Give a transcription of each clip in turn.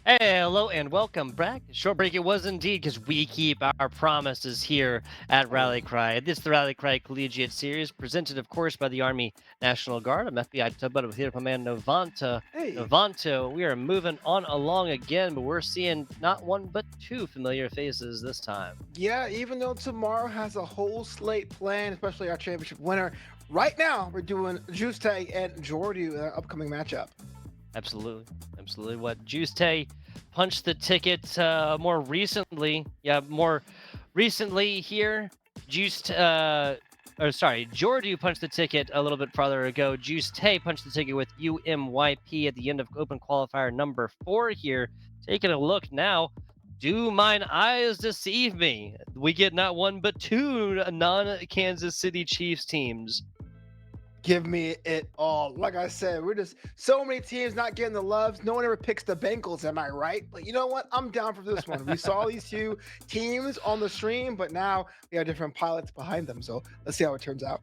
Hey, hello and welcome back. Short break it was indeed because we keep our promises here at Rally Always. Cry. This is the Rally Cry Collegiate series, presented, of course, by the Army National Guard. I'm FBI Tugboat with here, my man Novanta. Hey. Novanto, we are moving on along again, but we're seeing not one but two familiar faces this time. Yeah, even though tomorrow has a whole slate planned, especially our championship winner, right now we're doing Juixetae and Jordooo in our upcoming matchup. Absolutely. Absolutely. What Juixetae punched the ticket more recently. Yeah, more recently here. Jordooo punched the ticket a little bit farther ago. Juixetae punched the ticket with UMYP at the end of open qualifier number 4 here. Taking a look now. Do mine eyes deceive me? We get not one but two non-Kansas City Chiefs teams. Give me it all. Like I said, we're just so many teams not getting the loves. No one ever picks the Bengals, am I right? But you know what? I'm down for this one. We saw these two teams on the stream, but now we have different pilots behind them. So let's see how it turns out.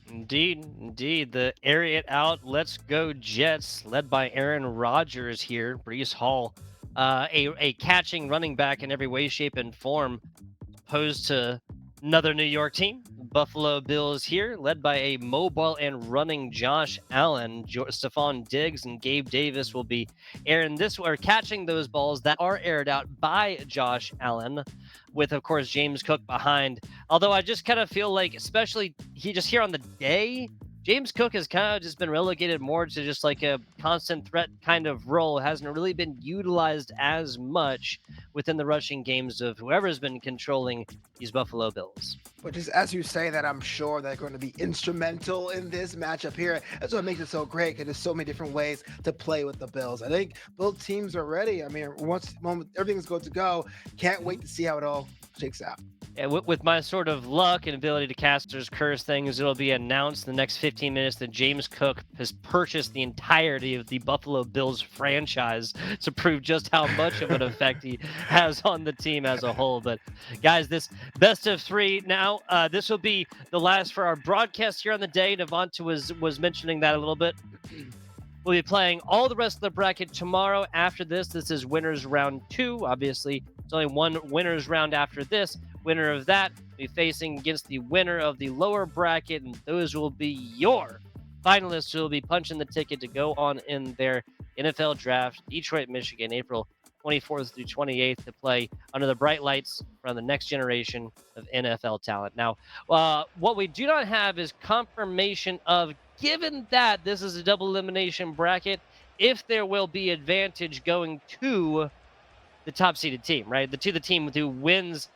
Indeed, indeed. The air it out. Let's go Jets, led by Aaron Rodgers here. Brees Hall, a catching running back in every way, shape, and form, opposed to another New York team. Buffalo Bills here, led by a mobile and running Josh Allen. Stephon Diggs and Gabe Davis will be airing this or catching those balls that are aired out by Josh Allen, with of course James Cook behind. Although I just kind of feel like, especially he just here on the day, James Cook has kind of just been relegated more to just like a constant threat kind of role. Hasn't really been utilized as much within the rushing games of whoever's been controlling these Buffalo Bills. But just as you say that, I'm sure they're going to be instrumental in this matchup here. That's what makes it so great because there's so many different ways to play with the Bills. I think both teams are ready. I mean, once everything's good to go, can't wait to see how it all shakes out. And with my sort of luck and ability to caster's curse things, it'll be announced in the next 15 minutes that James Cook has purchased the entirety of the Buffalo Bills franchise to prove just how much of an effect he has on the team as a whole. But guys, this best of three now, this will be the last for our broadcast here on the day. Navanta was mentioning that a little bit. We'll be playing all the rest of the bracket tomorrow. After this, this is winners round 2. Obviously, it's only one winners round after this. Winner of that will be facing against the winner of the lower bracket, and those will be your finalists who will be punching the ticket to go on in their NFL draft, Detroit, Michigan, April 24th through 28th, to play under the bright lights around the next generation of NFL talent. Now, what we do not have is confirmation of, given that this is a double elimination bracket, if there will be advantage going to the top seeded team, right? The team who wins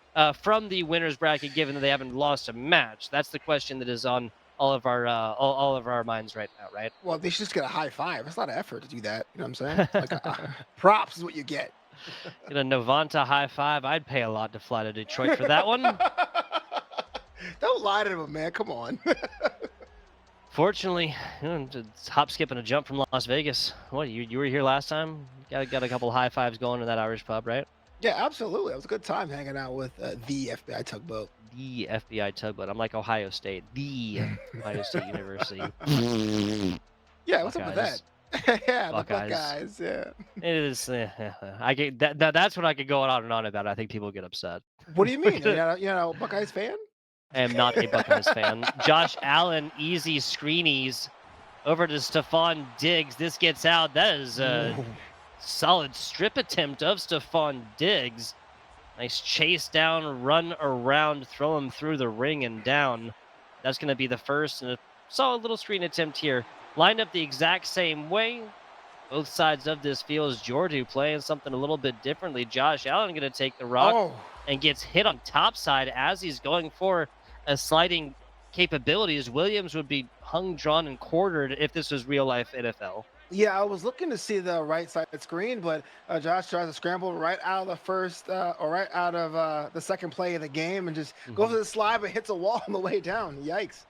from the winners bracket, given that they haven't lost a match. That's the question that is on all of our minds right now, right? Well, they should just get a high five. It's not an effort to do that. You know what I'm saying? Like, props is what you get. Get a Novanta high five. I'd pay a lot to fly to Detroit for that one. Don't lie to them, man. Come on. Fortunately, it's hop, skip, and a jump from Las Vegas. What, you were here last time? Got a couple high fives going in that Irish pub, right? Yeah, absolutely. It was a good time hanging out with the FBI tugboat. The FBI tugboat. I'm like Ohio State. The Ohio State University. Yeah, what's up with that? Buckeyes. Yeah, the Buckeyes. Buckeyes. Yeah. It is. I get that's what I could go on and on about. I think people get upset. What do you mean? You're not a Buckeyes fan? I am not a Buckeyes fan. Josh Allen, easy screenies over to Stephon Diggs. This gets out. That is a solid strip attempt of Stephon Diggs. Nice chase down, run around, throw him through the ring and down. That's going to be the first, and a solid little screen attempt here. Lined up the exact same way. Both sides of this field is Jordooo playing something a little bit differently. Josh Allen going to take the rock and gets hit on top side as he's going for a sliding capabilities. Williams would be hung, drawn, and quartered if this was real life NFL. Yeah, I was looking to see the right side screen, but Josh tries to scramble right out of the first or right out of the second play of the game and just goes to the slide but hits a wall on the way down. Yikes.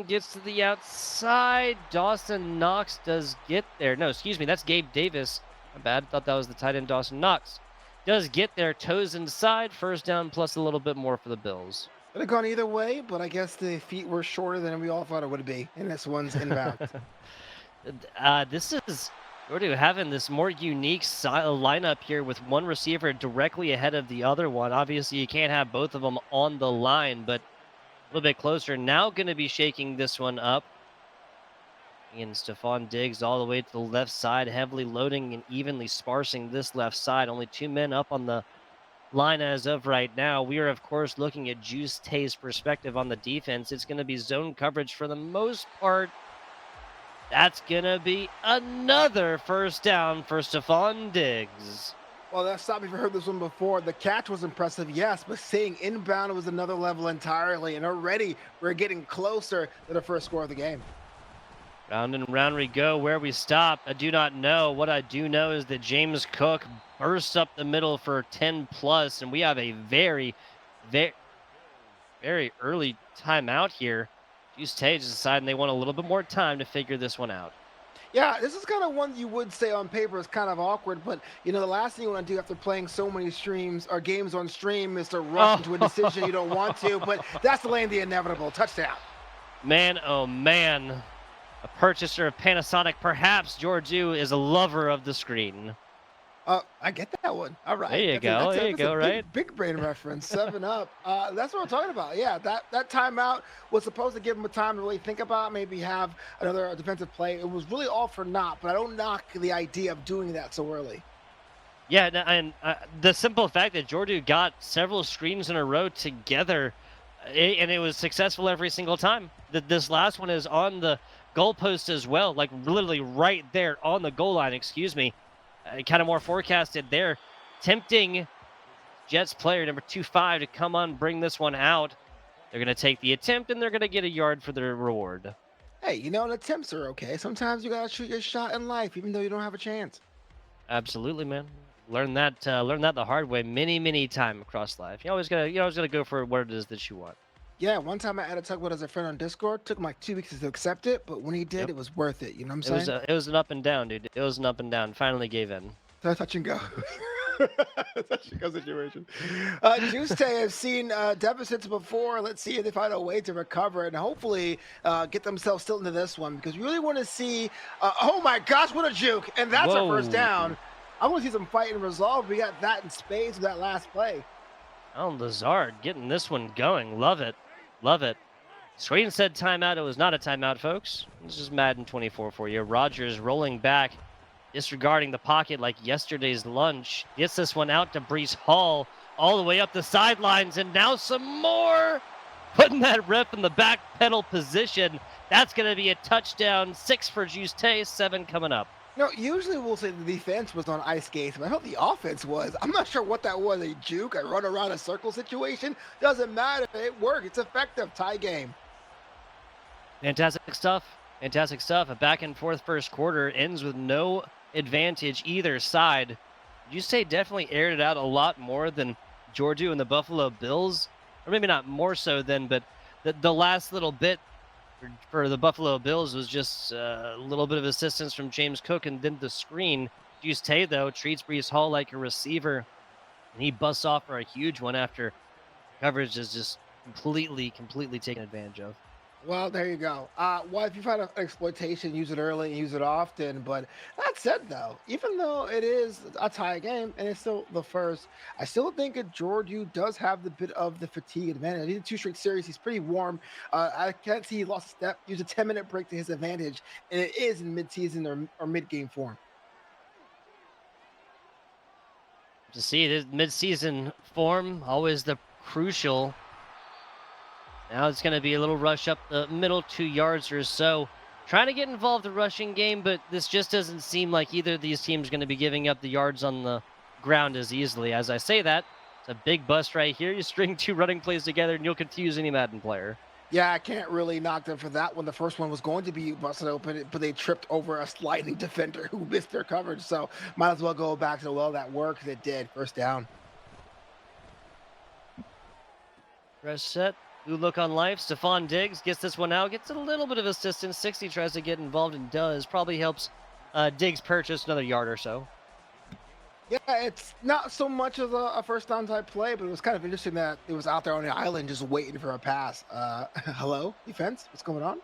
Gets to the outside. Dawson Knox does get there. No, excuse me. That's Gabe Davis. My bad. Thought that was the tight end Dawson Knox. Does get there. Toes inside. First down plus a little bit more for the Bills. Could have gone either way, but I guess the feet were shorter than we all thought it would be, and this one's inbound. This is Jordooo having this more unique lineup here with one receiver directly ahead of the other one. Obviously, you can't have both of them on the line, but a little bit closer. Now going to be shaking this one up. And Stephon Diggs all the way to the left side, heavily loading and evenly sparsing this left side. Only 2 men up on the line as of right now. We are, of course, looking at Juixetae's perspective on the defense. It's going to be zone coverage for the most part. That's going to be another first down for Stephon Diggs. Well, that stopped me if you heard this one before. The catch was impressive, yes, but staying inbound was another level entirely. And already we're getting closer to the first score of the game. Round and round we go. Where we stop, I do not know. What I do know is that James Cook bursts up the middle for 10 plus, and we have a very, very, very early timeout here. Juixetae is deciding they want a little bit more time to figure this one out. Yeah, this is kind of one you would say on paper is kind of awkward, but you know, the last thing you want to do after playing so many streams or games on stream is to rush into a decision you don't want to, but that's delaying the inevitable. Touchdown. Man, oh man. A purchaser of Panasonic, perhaps Jordooo is a lover of the screen. I get that one. All right. There you go. There you go, right? Big brain reference. 7-Up. That's what I'm talking about. Yeah, that timeout was supposed to give him a time to really think about, maybe have another defensive play. It was really all for naught, but I don't knock the idea of doing that so early. Yeah, and the simple fact that Jordooo got several screens in a row together, and it was successful every single time. This last one is on the goalpost as well, like literally right there on the goal line, excuse me. Kind of more forecasted there. Tempting Jets player number 25 to come on, bring this one out. They're going to take the attempt, and they're going to get a yard for their reward. Hey, you know, attempts are okay. Sometimes you got to shoot your shot in life, even though you don't have a chance. Absolutely, man. Learn that the hard way many times across life. You always gotta go for what it is that you want. Yeah, one time I added Tugboat as a friend on Discord. Took him like 2 weeks to accept it, but when he did, It was worth it. You know what I'm saying? It was an up and down, dude. It was an up and down. Finally gave in. Touch and go. Touch and go situation. Juixetae has seen deficits before. Let's see if they find a way to recover and hopefully get themselves still into this one, because we really want to see. Oh my gosh, what a juke! And that's our first down. I want to see some fight and resolve. We got that in spades with that last play. Oh, Lazard getting this one going. Love it. Love it. Sweden said timeout. It was not a timeout, folks. This is Madden 24 for you. Rodgers rolling back, disregarding the pocket like yesterday's lunch. Gets this one out to Breece Hall all the way up the sidelines, and now some more. Putting that rep in the back pedal position. That's going to be a touchdown. 6 for Juixetae, 7 coming up. No, usually we'll say the defense was on ice skates, but I thought the offense was. I'm not sure what that was, a juke, a run around a circle situation. Doesn't matter. It worked. It's effective. Tie game. Fantastic stuff. Fantastic stuff. A back and forth first quarter ends with no advantage either side. Juixetae definitely aired it out a lot more than Jordooo and the Buffalo Bills. Or maybe not more so than, but the last little bit for the Buffalo Bills was just a little bit of assistance from James Cook and then the screen. Juixetae, though, treats Breece Hall like a receiver, and he busts off for a huge one after coverage is just completely taken advantage of. Well, there you go. Well, if you've had an exploitation, use it early and use it often. But that said, though, even though it is a tie game and it's still the first, I still think that Jordooo does have the bit of the fatigue advantage. He did 2 straight series. He's pretty warm. I can't see he lost a step. Use a 10-minute break to his advantage, and it is in mid-season or mid-game form. To see this mid-season form, always the crucial. Now it's going to be a little rush up the middle 2 yards or so. Trying to get involved in the rushing game, but this just doesn't seem like either of these teams are going to be giving up the yards on the ground as easily. As I say that, it's a big bust right here. You string 2 running plays together and you'll confuse any Madden player. Yeah, I can't really knock them for that one. The first one was going to be busted open, but they tripped over a sliding defender who missed their coverage. So might as well go back to, well, that worked. It did. First down. Press set. New look on life. Stephon Diggs gets this one out. Gets a little bit of assistance. 60 tries to get involved and does. Probably helps Diggs purchase another yard or so. Yeah, it's not so much of a first down type play, but it was kind of interesting that it was out there on the island just waiting for a pass. Hello, defense? What's going on?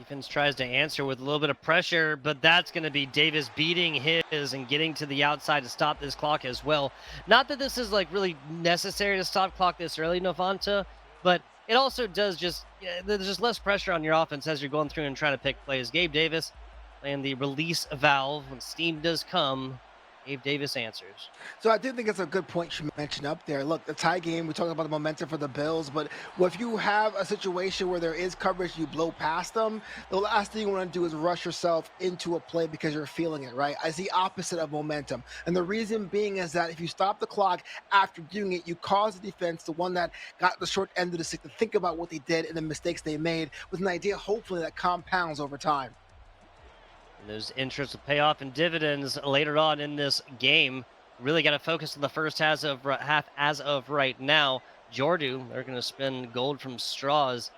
Defense tries to answer with a little bit of pressure, but that's going to be Davis beating his and getting to the outside to stop this clock as well. Not that this is like really necessary to stop clock this early, Novanta, but it also does just, there's just less pressure on your offense as you're going through and trying to pick plays. Gabe Davis playing the release valve when steam does come. Gabe Davis answers. So I do think it's a good point you mentioned up there. Look, the tie game, we talked about the momentum for the Bills, but if you have a situation where there is coverage, you blow past them, the last thing you want to do is rush yourself into a play because you're feeling it, right? It's the opposite of momentum. And the reason being is that if you stop the clock after doing it, you cause the defense, the one that got the short end of the stick, to think about what they did and the mistakes they made with an idea, hopefully, that compounds over time. And those interests will pay off in dividends later on in this game. Really got to focus on the first half as of right now. Jordooo, they're going to spend gold from straws.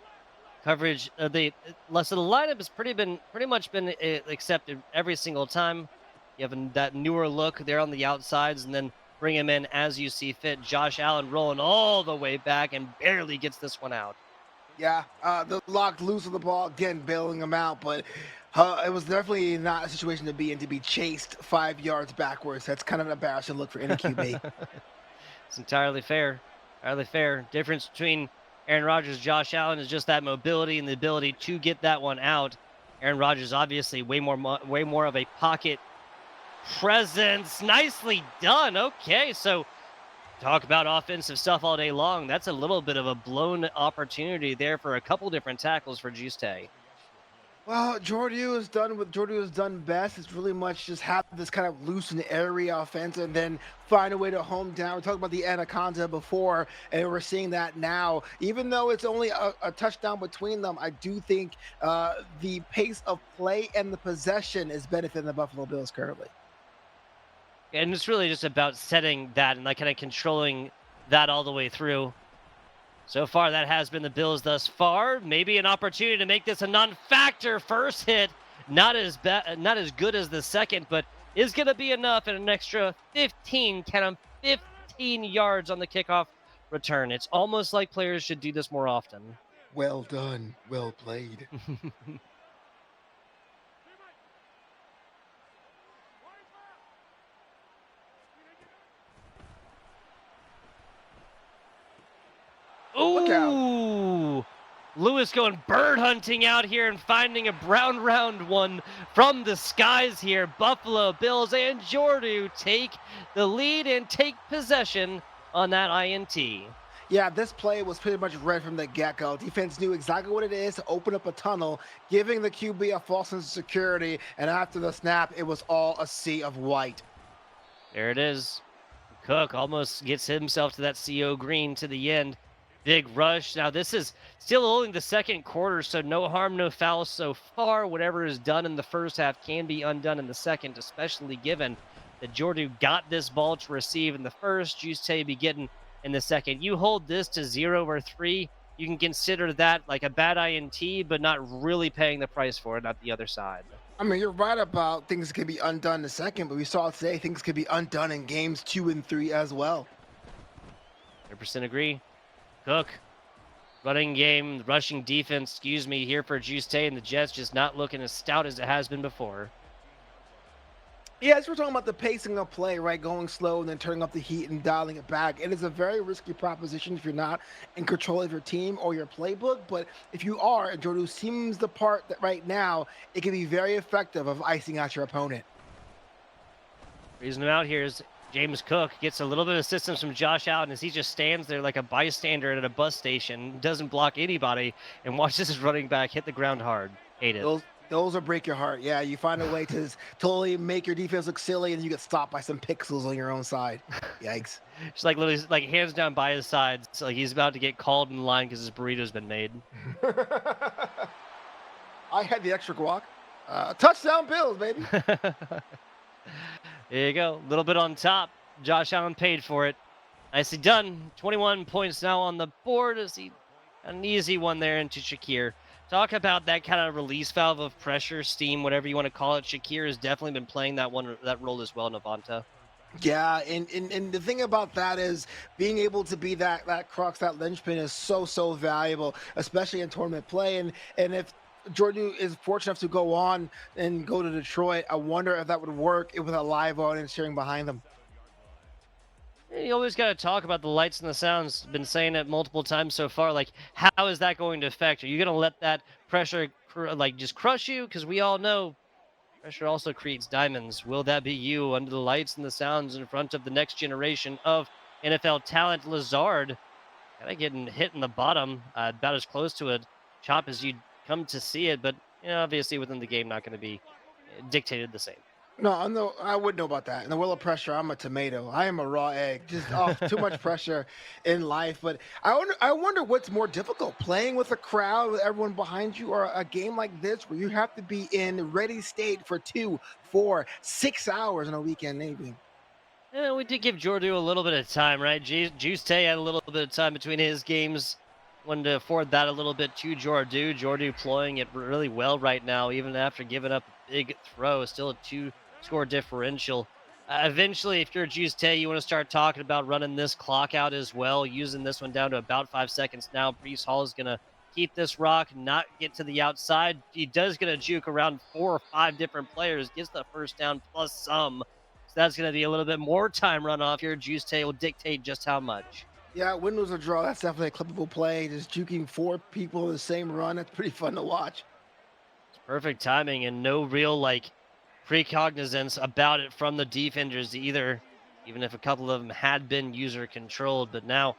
Coverage, so the lineup has pretty much been accepted every single time. You have that newer look there on the outsides, and then bring him in as you see fit. Josh Allen rolling all the way back and barely gets this one out. Yeah, the locked loose of the ball, again, bailing him out, but it was definitely not a situation to be in, to be chased 5 yards backwards. That's kind of an embarrassing look for any QB. It's entirely fair. Entirely fair. Difference between Aaron Rodgers and Josh Allen is just that mobility and the ability to get that one out. Aaron Rodgers obviously way more of a pocket presence. Nicely done. Okay, so talk about offensive stuff all day long. That's a little bit of a blown opportunity there for a couple different tackles for Juixetae. Well, Jordooo has done what Jordooo has done best. It's really much just have this kind of loose and airy offense and then find a way to home down. We talked about the anaconda before, and we're seeing that now. Even though it's only a touchdown between them, I do think the pace of play and the possession is benefiting the Buffalo Bills currently. And it's really just about setting that and like kind of controlling that all the way through. So far, that has been the Bills thus far. Maybe an opportunity to make this a non-factor first hit. Not as good as the second, but is going to be enough, and an extra 15 yards on the kickoff return. It's almost like players should do this more often. Well done. Well played. Ooh, Lewis going bird hunting out here and finding a round one from the skies here. Buffalo Bills and Jordooo take the lead and take possession on that INT. Yeah, this play was pretty much read from the get-go. Defense knew exactly what it is to open up a tunnel, giving the QB a false sense of security, and after the snap, it was all a sea of white. There it is. Cook almost gets himself to that CO green to the end. Big rush. Now, this is still only the second quarter, so no harm, no foul so far. Whatever is done in the first half can be undone in the second, especially given that Jordooo got this ball to receive in the first. Juixetae be getting in the second. You hold this to 0 or 3, you can consider that like a bad INT, but not really paying the price for it at the other side. I mean, you're right about things can be undone in the second, but we saw today things could be undone in games 2 and 3 as well. 100% agree. Cook, running game, rushing defense, here for Juixetae, and the Jets just not looking as stout as it has been before. Yeah, as we're talking about the pacing of play, right? Going slow and then turning up the heat and dialing it back. It is a very risky proposition if you're not in control of your team or your playbook. But if you are, and Jordooo seems the part that right now, it can be very effective of icing out your opponent. Reason him out here is James Cook gets a little bit of assistance from Josh Allen as he just stands there like a bystander at a bus station, doesn't block anybody, and watches his running back hit the ground hard. Hate it. Those will break your heart. Yeah, you find a way to totally make your defense look silly, and you get stopped by some pixels on your own side. Yikes. Just like literally, like hands down by his side. So like he's about to get called in line because his burrito's been made. I had the extra guac. Touchdown Bills, baby. There you go. A little bit on top. Josh Allen paid for it. Nicely done. 21 points now on the board. An easy one there into Shakir. Talk about that kind of release valve of pressure, steam, whatever you want to call it. Shakir has definitely been playing that role as well, Novanta. Yeah, and the thing about that is being able to be that crux, that linchpin is so valuable, especially in tournament play. And if Jordooo is fortunate enough to go on and go to Detroit, I wonder if that would work with a live audience cheering behind them. You always got to talk about the lights and the sounds. Been saying it multiple times so far. Like, how is that going to affect? Are you going to let that pressure like just crush you? Because we all know pressure also creates diamonds. Will that be you under the lights and the sounds in front of the next generation of NFL talent? Lazard kind of getting hit in the bottom, about as close to a chop as you'd come to see it, but obviously within the game, not going to be dictated the same. No, I wouldn't know about that. In the will of pressure, I'm a tomato. I am a raw egg. Just off too much pressure in life. But I wonder what's more difficult: playing with a crowd with everyone behind you, or a game like this where you have to be in ready state for 2, 4, 6 hours in a weekend evening. Yeah, we did give Jordooo a little bit of time, right? Juixetae had a little bit of time between his games. Wanted to afford that a little bit to Jordooo. Jordooo ploying it really well right now, even after giving up a big throw. Still a two-score differential. Eventually, if you're Juixetae, you want to start talking about running this clock out as well, using this one down to about 5 seconds now. Brees Hall is going to keep this rock, not get to the outside. He does get a juke around 4 or 5 different players, gets the first down plus some. So that's going to be a little bit more time runoff here. Juixetae will dictate just how much. Yeah, win, lose, or draw. That's definitely a clippable play. Just juking 4 people in the same run. That's pretty fun to watch. It's perfect timing and no real like precognizance about it from the defenders either, even if a couple of them had been user controlled. But now,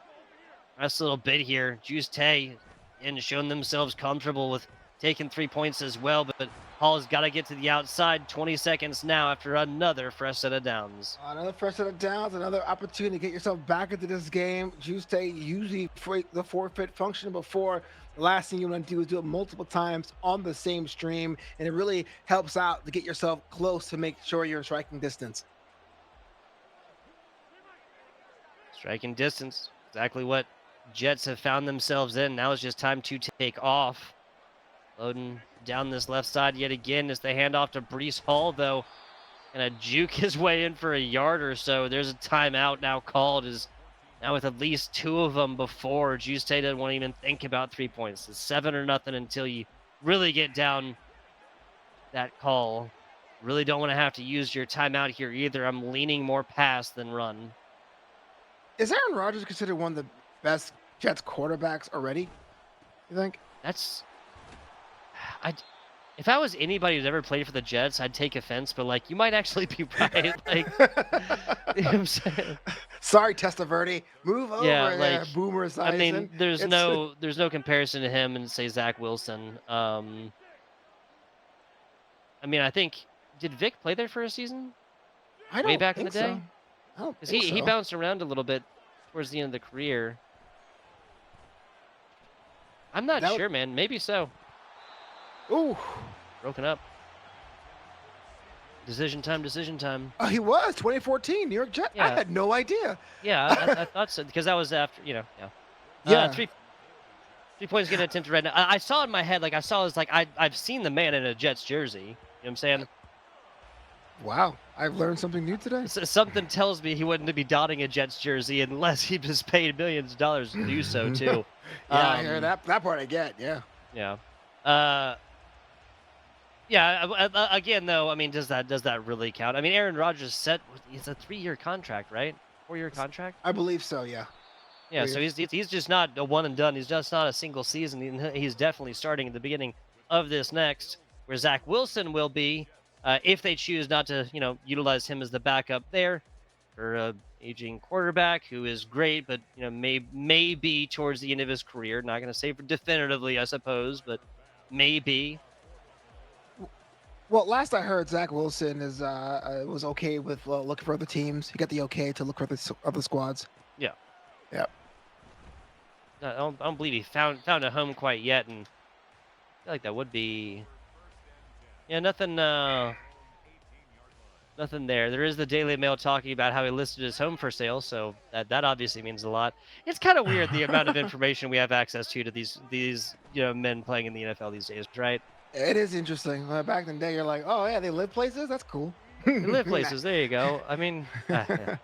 last little bit here, Juixetae and shown themselves comfortable with taking 3 points as well. But Hall's got to get to the outside. 20 seconds now after another fresh set of downs. Another first set of downs, another opportunity to get yourself back into this game. Juice usually for the forfeit function before. The last thing you want to do is do it multiple times on the same stream, and it really helps out to get yourself close to make sure you're in striking distance. Striking distance, exactly what Jets have found themselves in. Now it's just time to take off. Loading down this left side yet again as they hand off to Brees Hall, though. And juke his way in for a yard or so. There's a timeout now called. Is now with at least 2 of them before. Juixetae doesn't want to even think about 3 points. It's 7 or nothing until you really get down that call. Really don't want to have to use your timeout here either. I'm leaning more pass than run. Is Aaron Rodgers considered one of the best Jets quarterbacks already? You think? That's I. If I was anybody who's ever played for the Jets, I'd take offense, but like you might actually be right. Like, you know what I'm saying? Sorry, Testaverde. Move over Yeah, there, like Boomer I Esiason. mean, there's It's no comparison to him and say Zach Wilson. I mean, I think did Vic play there for a season I way don't back in the think so. day? I don't Because think he so. bounced around a little bit towards the end of the career. I'm not That sure, man. Maybe so. Ooh. Broken up. Decision time. Decision time. Oh, he was 2014 New York Jet. I Yeah, had no idea. yeah. I thought so because that was after yeah. Yeah. Three points getting attempted right now. I saw in my head, like I saw is like I've seen the man in a Jets jersey. You know what I'm saying? Wow. I've learned something new today. Something tells me he wouldn't be donning a Jets jersey unless he was paid millions of dollars to do so too. Yeah, I hear Um, that part I get. Yeah. yeah. Uh, yeah. Again, though, I mean, does that really count? I mean, Aaron Rodgers said it's a 3-year contract, right? 4-year contract. I believe so. Yeah. Yeah, 3 so years. he's just not a one and done. He's just not a single season. He's definitely starting at the beginning of this next, where Zach Wilson will be, if they choose not to, utilize him as the backup there for a aging quarterback who is great, but may be towards the end of his career. Not going to say for definitively, I suppose, but maybe. Well, last I heard, Zach Wilson was okay with looking for other teams. He got the okay to look for other squads. Yeah, Yeah. I don't believe he found a home quite yet, and I feel like that would be nothing. Nothing there. There is the Daily Mail talking about how he listed his home for sale, so that obviously means a lot. It's kind of weird the amount of information we have access to these men playing in the NFL these days, right? It is interesting. Back in the day, you're like, oh yeah, they live places. That's cool. They live places. There you go. I mean, yeah, whatever.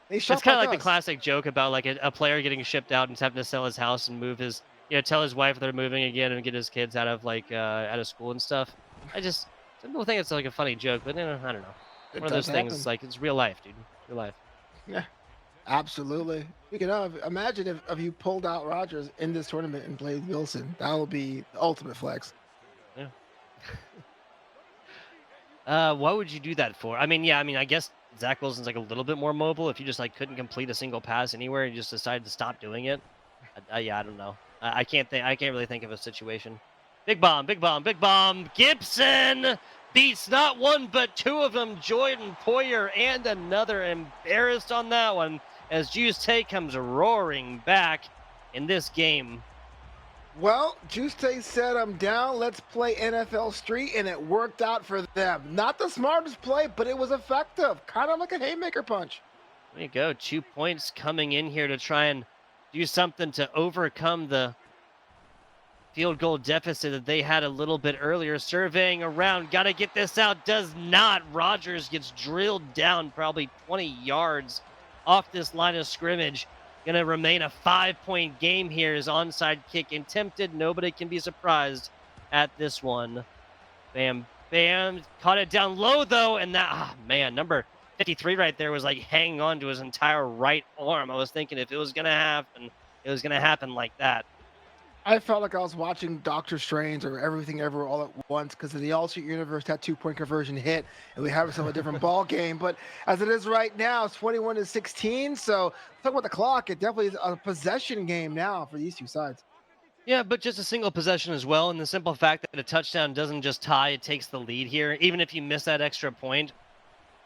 They It's shop kind of like like the us. classic joke about like a player getting shipped out and having to sell his house and move his tell his wife they're moving again and get his kids out of like out of school and stuff. Some people think it's like a funny joke, but I don't know. It One of does those things, happen. like it's real life, dude. Real life. Yeah, absolutely. Speaking of, imagine if you pulled out Rodgers in this tournament and played Wilson. That would be the ultimate flex. Yeah. What would you do that for? I mean, yeah, I mean, I guess Zach Wilson's like a little bit more mobile. If you just like couldn't complete a single pass anywhere and you just decided to stop doing it, yeah, I don't know. I can't think. I can't really think of a situation. Big bomb, big bomb, big bomb. Gibson beats not one but two of them. Jordan Poyer and another embarrassed on that one as Juixetae comes roaring back in this game. Well, Juixetae said, I'm down. Let's play NFL Street, and it worked out for them. Not the smartest play, but it was effective. Kind of like a haymaker punch. There you go. 2 points coming in here to try and do something to overcome the field goal deficit that they had a little bit earlier. Surveying around, got to get this out. Does not. Rodgers gets drilled down probably 20 yards off this line of scrimmage. Going to remain a 5-point game here. His onside kick attempted. Nobody can be surprised at this one. Bam, bam. Caught it down low, though. And that, man, number 53 right there was like hanging on to his entire right arm. I was thinking if it was going to happen, it was going to happen like that. I felt like I was watching Doctor Strange or Everything Everywhere All at Once because in the alternate universe, that 2-point conversion hit, and we have ourselves a different ball game. But as it is right now, it's 21-16. So talk about the clock. It definitely is a possession game now for these two sides. Yeah, but just a single possession as well. And the simple fact that a touchdown doesn't just tie, it takes the lead here. Even if you miss that extra point,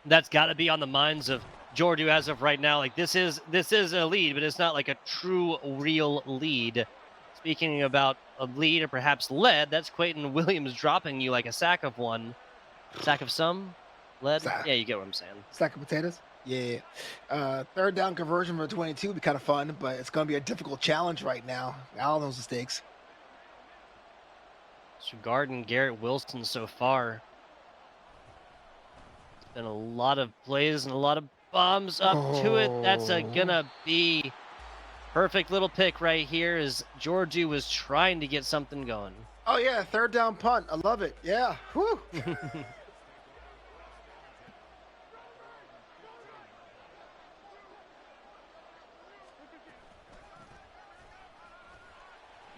that's got to be on the minds of Jordooo as of right now. Like this is a lead, but it's not like a true, real lead. Speaking about a lead or perhaps lead, that's Quentin Williams dropping you like a sack of one. Sack of some? Lead? Yeah, you get what I'm saying. Sack of potatoes? Yeah. Third down conversion for 22 would be kind of fun, but it's going to be a difficult challenge right now. All those mistakes. Regarding Garrett Wilson so far, it's been a lot of plays and a lot of bombs up to it. That's gonna be perfect little pick right here as Jordooo was trying to get something going. Oh, yeah. Third down punt. I love it. Yeah. Whew.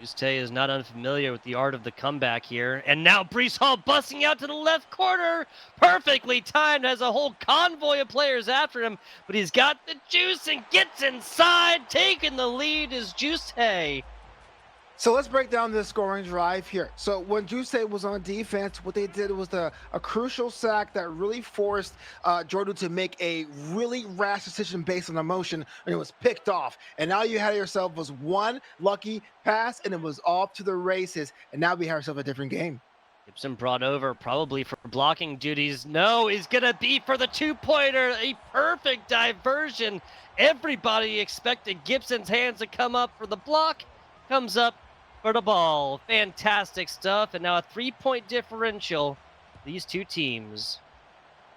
Juixetae is not unfamiliar with the art of the comeback here. And now Breece Hall busting out to the left corner. Perfectly timed, has a whole convoy of players after him. But he's got the juice and gets inside. Taking the lead is Juixetae. So let's break down this scoring drive here. So when Juixetae was on defense, what they did was a crucial sack that really forced Jordooo to make a really rash decision based on emotion, and it was picked off. And now you had yourself was one lucky pass, and it was off to the races. And now we have ourselves a different game. Gibson brought over probably for blocking duties. No, he's going to be for the 2-pointer. A perfect diversion. Everybody expected Gibson's hands to come up for the block. Comes up for the ball. Fantastic stuff. And now a 3-point differential. These two teams.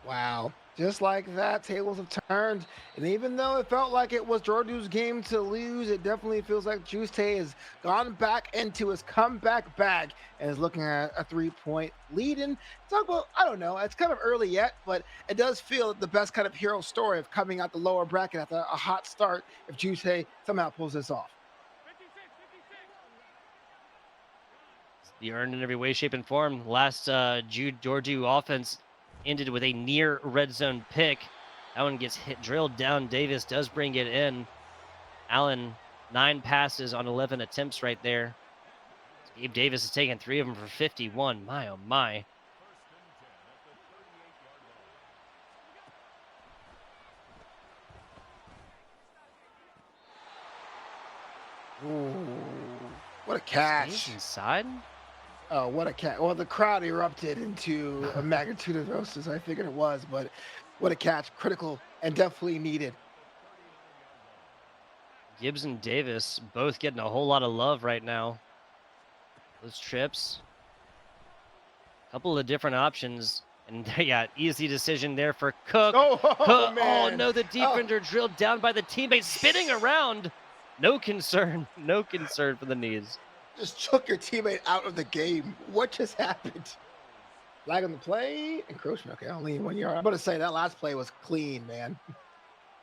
Wow. Just like that, tables have turned. And even though it felt like it was Jordoo's game to lose, it definitely feels like Juixetae has gone back into his comeback bag and is looking at a 3-point lead. And talk about, I don't know, it's kind of early yet, but it does feel the best kind of hero story of coming out the lower bracket after a hot start if Juixetae somehow pulls this off. The earned in every way, shape, and form. Last Jordooo offense ended with a near red zone pick. That one gets drilled down. Davis does bring it in. Allen, 9 passes on 11 attempts right there. Gabe Davis has taken 3 of them for 51. My, oh my. Ooh, what a catch. Stays inside? Oh, what a catch. Well, the crowd erupted into a magnitude of roasters. I figured it was, but what a catch. Critical and definitely needed. Gibbs and Davis both getting a whole lot of love right now. Those trips. A couple of different options. And yeah, easy decision there for Cook. Oh, Oh man. no, the defender drilled down by the teammate, spinning around. No concern. No concern for the knees. just took your teammate out of the game. What just happened? Flag on the play, encroachment. Okay, only 1 yard. I'm about to say that last play was clean, man.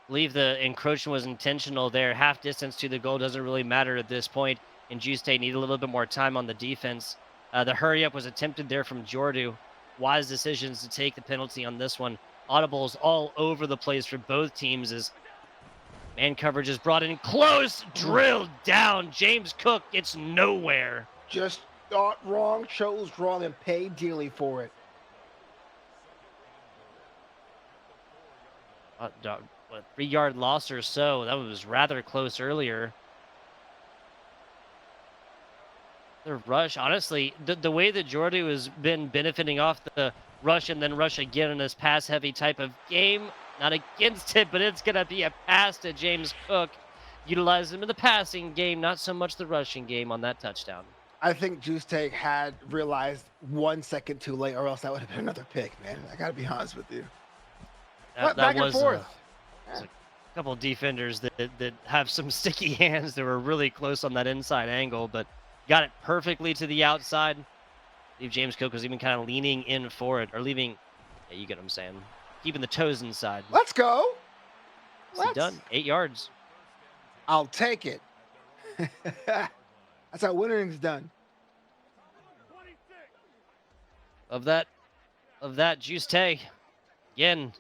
Believe the encroachment was intentional there. Half distance to the goal doesn't really matter at this point, and Juixetae need a little bit more time on the defense. The hurry up was attempted there from Jordooo. Wise decisions to take the penalty on this one. Audibles all over the place for both teams as man coverage is brought in close, drilled down. James Cook gets nowhere. Just thought wrong, chose wrong, and paid dearly for it. What, 3-yard loss or so. That was rather close earlier. The rush, honestly, the way that Jordooo has been benefiting off the rush and then rush again in this pass-heavy type of game, not against it, but it's going to be a pass to James Cook. Utilize him in the passing game, not so much the rushing game on that touchdown. I think Juixetae had realized 1 second too late, or else that would have been another pick, man. I got to be honest with you. That Back was and forth. a couple of defenders that have some sticky hands that were really close on that inside angle, but got it perfectly to the outside. I believe James Cook was even kind of leaning in for it, or leaving. Yeah, you get what I'm saying. Keeping the toes inside. Let's go. Let's done. 8 yards. I'll take it. That's how winnering's done. Of that Juixetae. Again,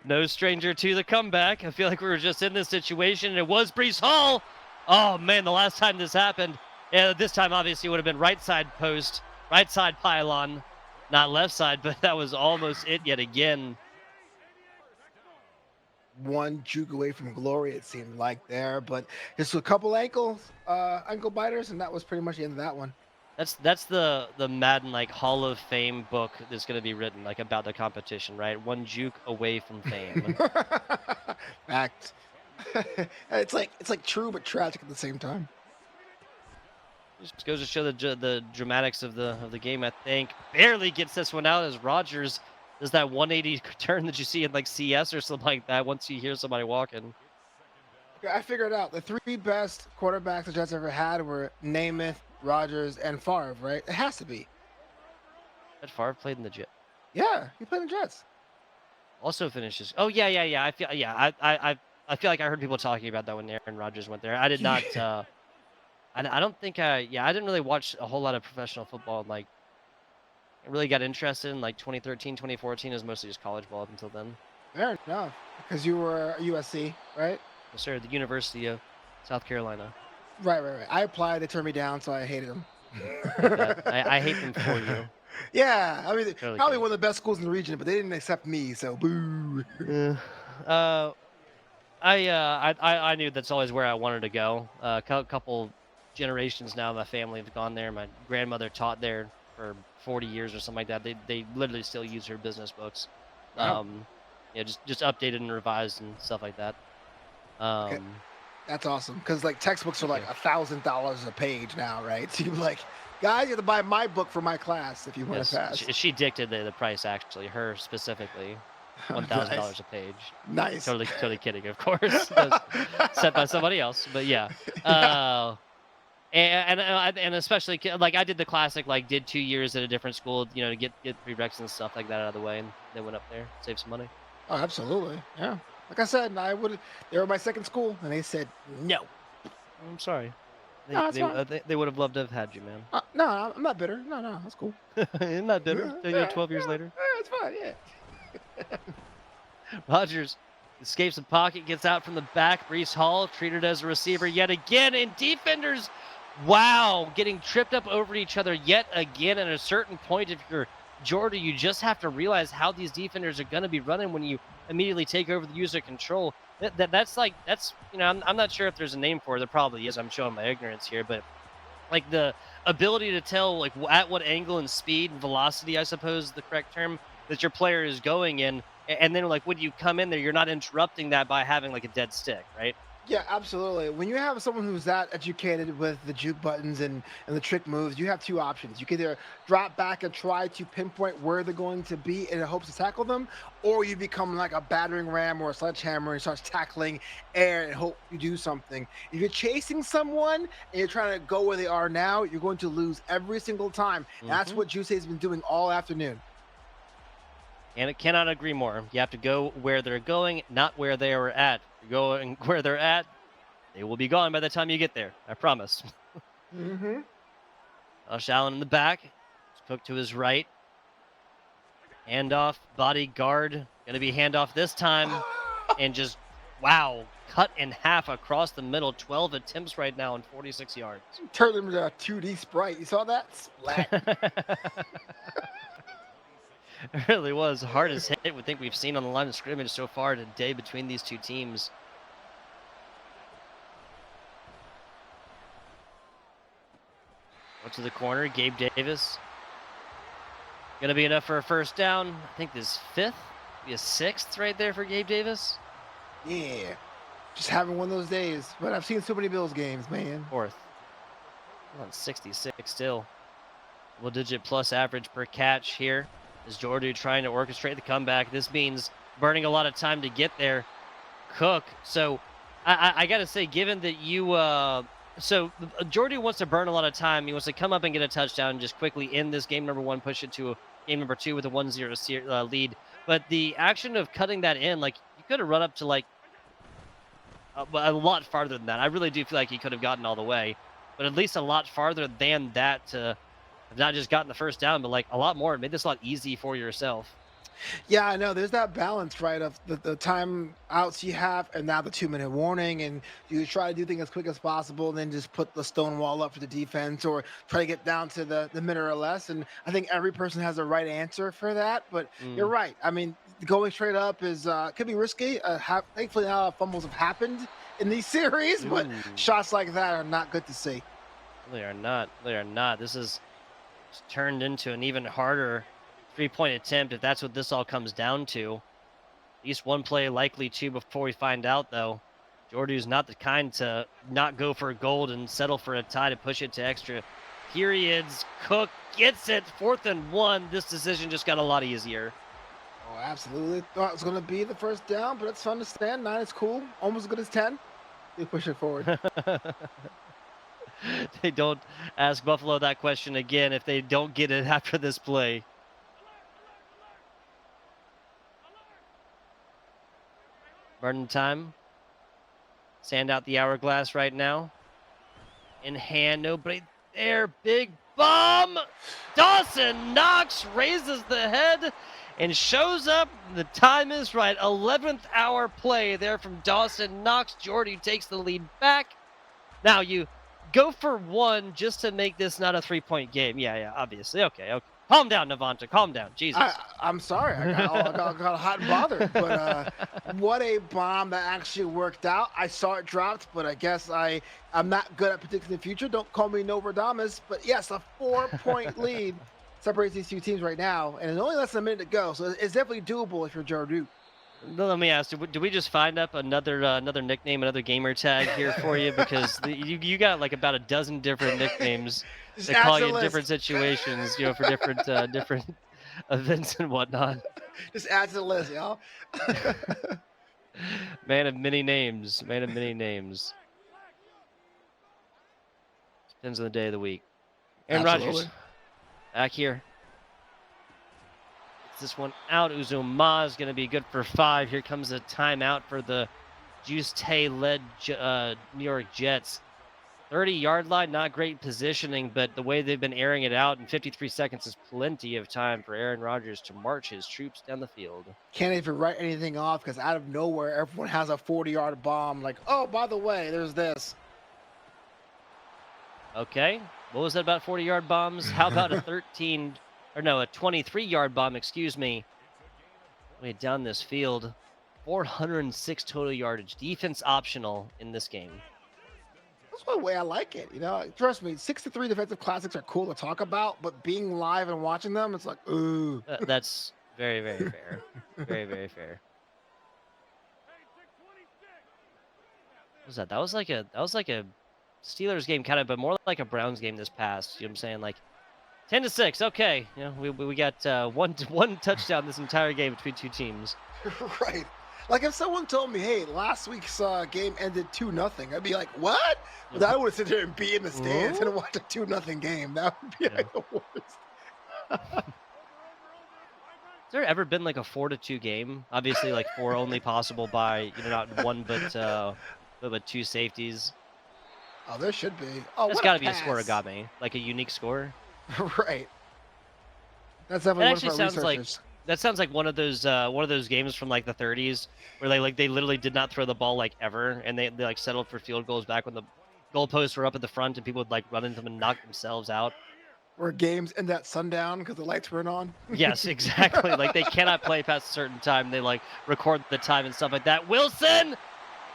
no stranger to the comeback. I feel like we were just in this situation, and it was Breece Hall. Oh, man, the last time this happened, this time obviously would have been right side post, right side pylon, not left side, but that was almost it yet again. One juke away from glory, it seemed like there, but just a couple ankle biters, and that was pretty much the end of that one. That's the Madden like Hall of Fame book that's going to be written like about the competition, right? One juke away from fame. Fact. It's like true but tragic at the same time. Just goes to show the dramatics of the game. I think barely gets this one out as Rodgers does that 180 turn that you see in like CS or something like that. Once you hear somebody walking. I figured out the 3 best quarterbacks the Jets ever had were Namath, Rodgers, and Favre, right? It has to be. That Favre played in the Jets. Yeah, he played in the Jets. Also finishes. Oh yeah. I feel like I heard people talking about that when Aaron Rodgers went there. I did not. I don't think I didn't really watch a whole lot of professional football. Like, I really got interested in like 2013, 2014. It was mostly just college ball up until then. Fair enough, because you were USC, right? Yes, sir. The University of South Carolina. Right. I applied. They turned me down, so I hated them. I hate them for you. Yeah, I mean, Totally probably kidding. one of the best schools in the region, but they didn't accept me, so boo. I knew that's always where I wanted to go. A couple generations now, my family have gone there. My grandmother taught there for 40 years or something like that. They literally still use her business books. Wow. Yeah, just updated and revised and stuff like that. Okay. That's awesome, because like textbooks are like $1,000 a page now, right? So you're like, guys, you have to buy my book for my class if you want to pass. She dictated the price, actually, her specifically. $1,000 Nice. a page. Nice. Totally kidding, of course. Set by somebody else, but yeah. And especially like I did the classic, like did 2 years at a different school, you know, to get prereqs and stuff like that out of the way, and then went up there, save some money. Oh, absolutely. Yeah. Like I said, they were my second school, and they said no. I'm sorry. No, that's They would have loved to have had you, man. No, I'm not bitter. No, that's cool. Isn't that bitter? 12 years later. It's fine. Yeah. Rodgers escapes the pocket, gets out from the back. Breece Hall treated as a receiver yet again, and defenders, wow, getting tripped up over each other yet again. At a certain point, if you're Jordooo, you just have to realize how these defenders are going to be running when you immediately take over the user control. That's you know, I'm not sure if there's a name for it. There probably is. I'm showing my ignorance here, but like the ability to tell like at what angle and speed and velocity, I suppose is the correct term, that your player is going in, and then like when you come in there, you're not interrupting that by having like a dead stick, right? Yeah, absolutely. When you have someone who's that educated with the juke buttons and the trick moves, you have two options. You can either drop back and try to pinpoint where they're going to be in hopes to tackle them, or you become like a battering ram or a sledgehammer and starts tackling air and hope you do something. If you're chasing someone and you're trying to go where they are now, you're going to lose every single time. And that's Hmm. what Juice has been doing all afternoon. And it cannot agree more. You have to go where they're going, not where they are at. You're going where they're at, they will be gone by the time you get there. I promise. Hmm. Josh Allen in the back. Cook to his right. Handoff, bodyguard. Going to be handoff this time. And just, wow, cut in half across the middle. 12 attempts right now and 46 yards. Turned him into a 2D sprite. You saw that? Splat. It really was hardest hit we think we've seen on the line of scrimmage so far today between these two teams. Went to the corner, Gabe Davis. Gonna be enough for a first down. I think this fifth, be a sixth right there for Gabe Davis. Yeah. Just having one of those days. But I've seen so many Bills games, man. Fourth. On 66 still. Double digit plus average per catch here. Is Jordooo trying to orchestrate the comeback? This means burning a lot of time to get there. Cook. So I gotta say, given that you Jordooo wants to burn a lot of time. He wants to come up and get a touchdown and just quickly end this game number one, push it to game number two with a 1-0 lead. But the action of cutting that in, like you could have run up to like a lot farther than that. I really do feel like he could have gotten all the way, but at least a lot farther than that to have not just gotten the first down, but like a lot more. It made this a lot easy for yourself. Yeah, I know. There's that balance, right, of the time outs you have, and now the 2 minute warning, and you try to do things as quick as possible, and then just put the stone wall up for the defense, or try to get down to the minute or less. And I think every person has a right answer for that. But you're Mm. right. I mean, going straight up is could be risky. Thankfully, not a lot of fumbles have happened in these series, but Ooh, shots like that are not good to see. they are not. They are not. This is just turned into an even harder 3-point attempt if that's what this all comes down to. At least one play likely two before we find out, though. Jordy's not the kind to not go for gold and settle for a tie to push it to extra periods. Cook gets it. 4th and 1. This decision just got a lot easier. Oh, absolutely. Thought it was going to be the first down, but it's fun to stand. 9 is cool. Almost as good as 10. You push it forward. They don't ask Buffalo that question again if they don't get it after this play. Burning time. Sand out the hourglass right now. In hand, nobody there. Big bomb. Dawson Knox raises the head and shows up. The time is right. 11th hour play there from Dawson Knox. Jordy takes the lead back. Now you go for one just to make this not a 3-point game. Yeah, obviously. Okay. Calm down, Navanta. Calm down. Jesus. I'm sorry. I got hot and bothered, but what a bomb that actually worked out. I saw it dropped, but I guess I'm not good at predicting the future. Don't call me Nostradamus, but yes, a 4-point lead separates these two teams right now, and it's only less than a minute to go, so it's definitely doable if you're Jordooo. Let me ask: do we just find up another nickname, another gamer tag here for you? Because you got like about a dozen different nicknames Just that add call to you the in list. different situations, for different events and whatnot. Just add to the list, y'all. Man of many names. Man of many names. Depends on the day of the week. Aaron Rodgers Absolutely. back here. Gets this one out. Uzuma is going to be good for 5. Here comes a timeout for the Juixetae led New York Jets. 30-yard line, not great positioning, but the way they've been airing it out in 53 seconds is plenty of time for Aaron Rodgers to march his troops down the field. Can't even write anything off because out of nowhere, everyone has a 40-yard bomb. Like, oh, by the way, there's this. Okay, what was that about 40-yard bombs? How about a 23-yard bomb, excuse me. Way down this field. 406 total yardage. Defense optional in this game. That's one way I like it. Trust me, 63 defensive classics are cool to talk about, but being live and watching them, it's like, ooh. That's very, very fair. Very, very fair. What was that? That was like a Steelers game kind of, but more like a Browns game this past. You know what I'm saying? Like 10-6. Okay, you know, we got one touchdown this entire game between two teams. Right. Like if someone told me, "Hey, last week's game ended 2-0," I'd be like, "What?" But I would sit there and be in the stands Huh? and watch a 2-0 game. That would be Yeah. like the worst. Has there ever been like a 4-2 game? Obviously, like four only possible by not one but two safeties. Oh, there should be. Oh, That's what a got to be a pass! scoreagami, like a unique score. Right. That's That definitely one actually for our sounds like researchers. one of those games from like the 30s where they literally did not throw the ball like ever, and they like settled for field goals back when the goalposts were up at the front and people would like run into them and knock themselves out. Where games end at sundown because the lights weren't on. Yes, exactly. Like they cannot play past a certain time. They like record the time and stuff like that. Wilson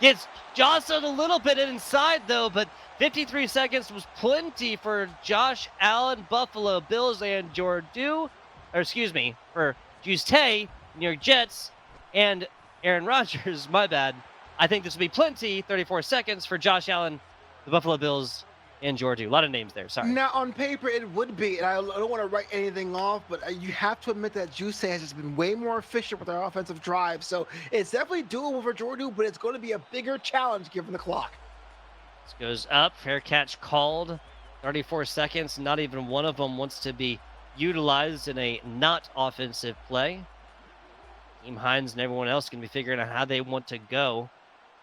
gets jostled a little bit inside though, but 53 seconds was plenty for Josh Allen, Buffalo Bills, and Jordooo, or excuse me, for Juixetae, New York Jets, and Aaron Rodgers. My bad. I think this will be plenty. 34 seconds for Josh Allen, the Buffalo Bills, and Jordooo. A lot of names there. Sorry. Now, on paper, it would be, and I don't want to write anything off, but you have to admit that Juice has just been way more efficient with our offensive drive. So it's definitely doable for Jordooo, but it's going to be a bigger challenge given the clock. This goes up. Fair catch called. 34 seconds. Not even one of them wants to be utilized in a not offensive play. Team Hines and everyone else can be figuring out how they want to go.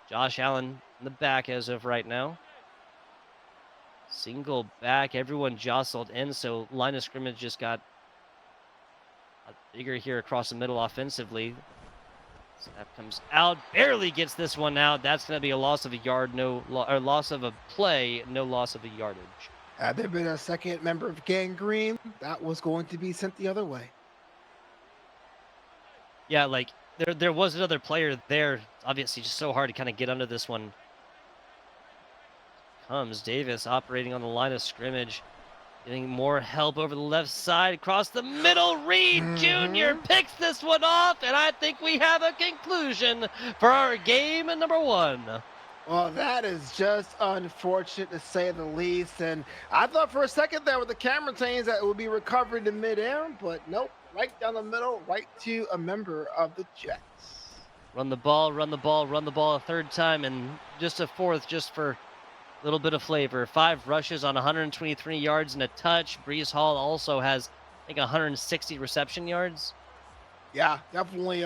Josh Allen in the back as of right now. Single back. Everyone jostled in, so line of scrimmage just got bigger here across the middle offensively. Snap comes out, barely gets this one out. That's going to be a loss of a yard, or loss of a play, no loss of a yardage. Had there been a second member of Gangrene, that was going to be sent the other way. Yeah, like there was another player there. Obviously, just so hard to kind of get under this one. Comes Davis operating on the line of scrimmage, getting more help over the left side, across the middle. Reed Jr. picks this one off, and I think we have a conclusion for our game number one. Well, that is just unfortunate to say the least. And I thought for a second there with the camera change that it would be recovered in midair, but nope, right down the middle, right to a member of the Jets. Run the ball, run the ball, run the ball a third time, and just a fourth just for a little bit of flavor. 5 rushes on 123 yards and a touch. Brees Hall also has, I think, 160 reception yards. Yeah, definitely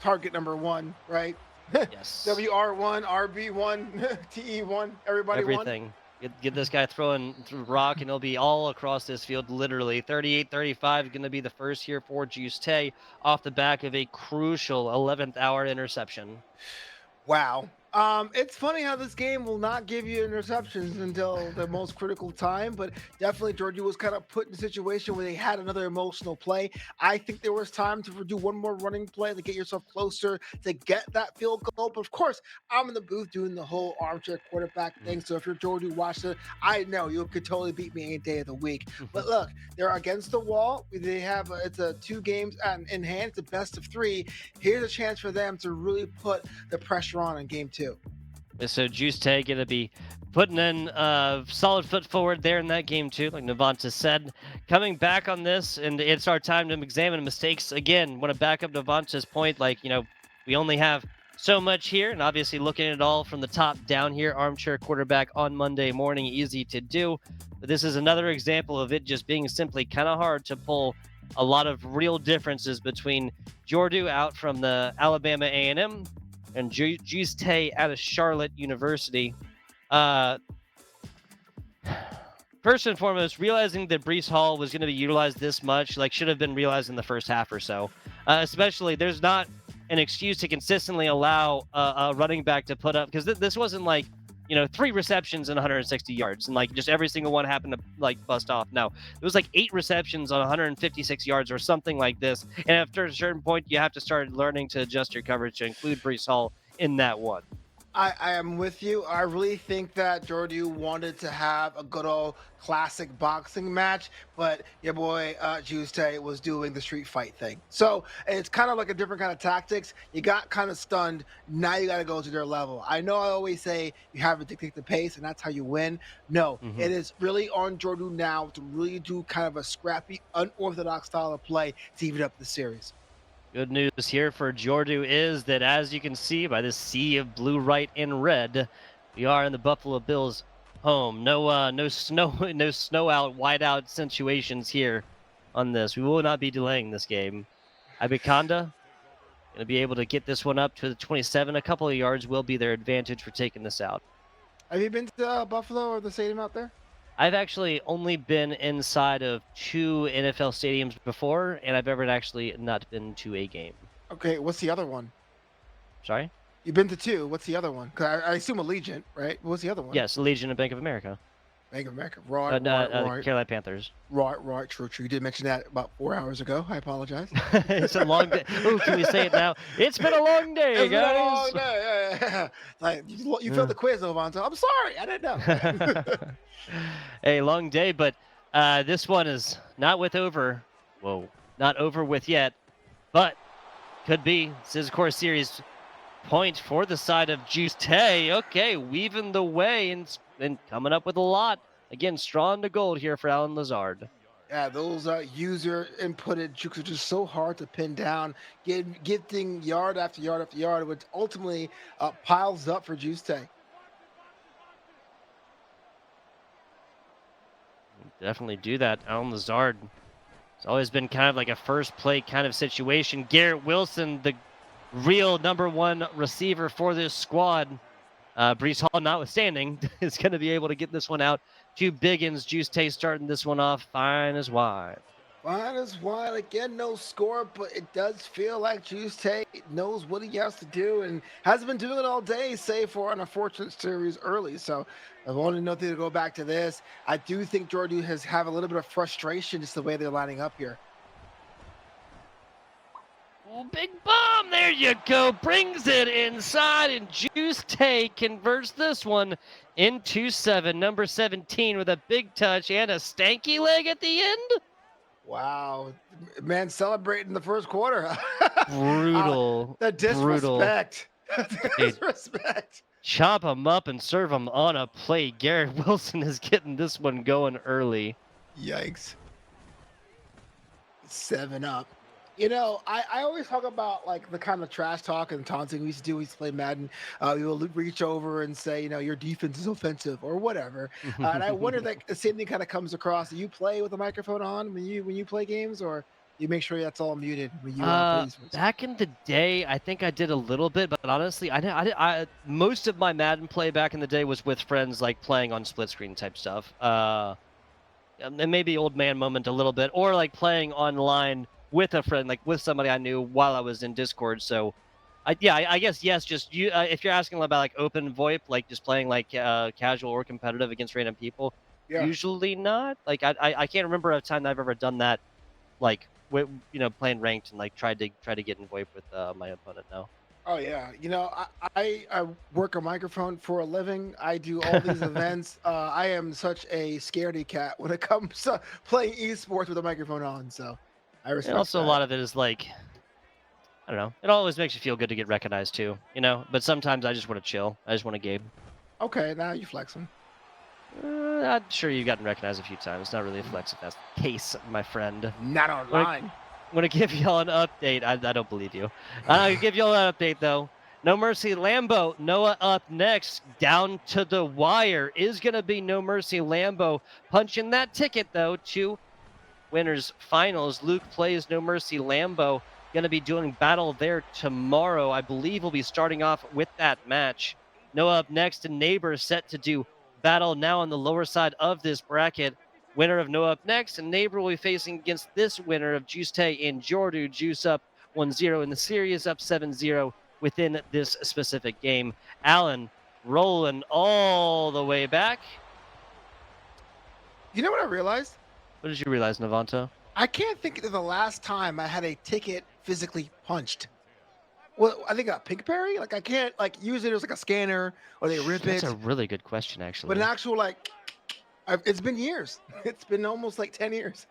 target number one, right? Yes. WR1, RB1, TE1, everybody Everything. Get this guy throwing through rock, and he'll be all across this field, literally. 38-35 going to be the first here for Juixetae off the back of a crucial 11th hour interception. Wow. It's funny how this game will not give you interceptions until the most critical time, but definitely Jordooo was kind of put in a situation where they had another emotional play. I think there was time to do one more running play to get yourself closer to get that field goal. But of course, I'm in the booth doing the whole armchair quarterback thing. So if you're Jordooo watching it, I know you could totally beat me any day of the week. But look, they're against the wall. They have it's a 2 games in hand. It's a best of 3. Here's a chance for them to really put the pressure on in game 2. So Juixetae going to be putting in a solid foot forward there in that game too, like Navanta said. Coming back on this, and it's our time to examine mistakes again. Want to back up Navanta's point, like, we only have so much here, and obviously looking at it all from the top down here, armchair quarterback on Monday morning, easy to do. But this is another example of it just being simply kind of hard to pull a lot of real differences between Jordooo out from the Alabama A&M and Juixetae out of Charlotte University. First and foremost, realizing that Brees Hall was going to be utilized this much, should have been realized in the first half or so. Especially, there's not an excuse to consistently allow a running back to put up, because this wasn't 3 receptions and 160 yards, and just every single one happened to bust off. No, it was 8 receptions on 156 yards or something like this. And after a certain point, you have to start learning to adjust your coverage to include Brees Hall in that one. I am with you. I really think that Jordooo wanted to have a good old classic boxing match, but your boy Juixetae was doing the street fight thing. So it's kind of like a different kind of tactics. You got kind of stunned. Now you got to go to their level. I know I always say you have to dictate the pace, and that's how you win. No, Hmm. it is really on Jordooo now to really do kind of a scrappy, unorthodox style of play to even up the series. Good news here for Jordooo is that, as you can see by the sea of blue, white, and red, we are in the Buffalo Bills home. No snow, no snow out, white out situations here on this. We will not be delaying this game. Ibikanda going to be able to get this one up to the 27. A couple of yards will be their advantage for taking this out. Have you been to Buffalo or the stadium out there? I've actually only been inside of 2 NFL stadiums before, and I've ever actually not been to a game. Okay, what's the other one? Sorry? You've been to two. What's the other one? 'Cause I assume Allegiant, right? What's the other one? Yes, Legion of Bank of America. Bank of America. Right, The Carolina Panthers. right. True. You did mention that about 4 hours ago. I apologize. It's a long day. Oh, can we say it now? It's been a long day, It's been a guys. long day. Yeah. Like you failed Uh. the quiz, Ovanto. I'm sorry. I didn't know. A long day, but this one is not with over. Whoa, not over with yet, but could be. This is, of course, series point for the side of Juixetae. Okay, weaving the way and coming up with a lot. Again, strong to gold here for Alan Lazard. Yeah, those user inputted jukes are just so hard to pin down, getting yard after yard after yard, which ultimately piles up for Juice Definitely do that. Alan Lazard. It's always been kind of like a first play kind of situation. Garrett Wilson, the real #1 receiver for this squad, Brees Hall notwithstanding, is going to be able to get this one out to Biggins. Juixetae starting this one off fine as wide. Fine as wide. Again, no score, but it does feel like Juice knows what he has to do and hasn't been doing it all day, save for an unfortunate series early. So I've only nothing to go back to this. I do think Jordooo has have a little bit of frustration just the way they're lining up here. Oh, big bomb! There you go. Brings it inside, and Juixetae converts this one into 7. Number 17 with a big touch and a stanky leg at the end. Wow, man, celebrating the first quarter. Brutal. The Brutal. disrespect. Disrespect. Chop him up and serve him on a plate. Garrett Wilson is getting this one going early. Yikes. 7 up. You know, I always talk about like the kind of trash talk and taunting we used to do. We used to play Madden. We will reach over and say, you know, your defense is offensive or whatever. And I wonder that the same thing kind of comes across. Do you play with the microphone on when you play games, or you make sure that's all muted when you play these ones? Back in the day, I think I did a little bit, but honestly, most of my Madden play back in the day was with friends, like playing on split screen type stuff. And maybe old man moment a little bit, or like playing online with a friend, like with somebody I knew while I was in Discord. So, I guess yes. Just you, if you're asking about like open VoIP, like just playing like casual or competitive against random people, Yeah. usually not. Like I can't remember a time I've ever done that. Like playing ranked and like tried to get in VoIP with my opponent. No. Oh yeah, you know, I work a microphone for a living. I do all these events. I am such a scaredy cat when it comes to playing esports with a microphone on. So I And respect also, a that. lot of it is like, I don't know. It always makes you feel good to get recognized too, you know. But sometimes I just want to chill. I just want to game. Okay, now you flexing. I'm sure you've gotten recognized a few times. It's not really a flex if that's the case, my friend. Not online. I'm gonna give y'all an update. I don't believe you. I'll give y'all an update though. No Mercy Lambo. Noah up next. Down to the wire is gonna be No Mercy Lambo punching that ticket though to winners finals. Luke plays No Mercy Lambo. Gonna be doing battle there tomorrow. I believe we'll be starting off with that match. Noah up next, and Neighbor set to do battle now on the lower side of this bracket. Winner of Noah up next, and Neighbor will be facing against this winner of Juixetae and Jordooo. Juice up 1-0 in the series, up 7-0 within this specific game. Allen rolling all the way back. You know what I realized? What did you realize, Navanto? I can't think of the last time I had a ticket physically punched. Well, I think a Pinkberry. Like I can't like use it as like a scanner or they rip That's a it, really good question, but an actually. actual like it's been years. It's been almost like 10 years.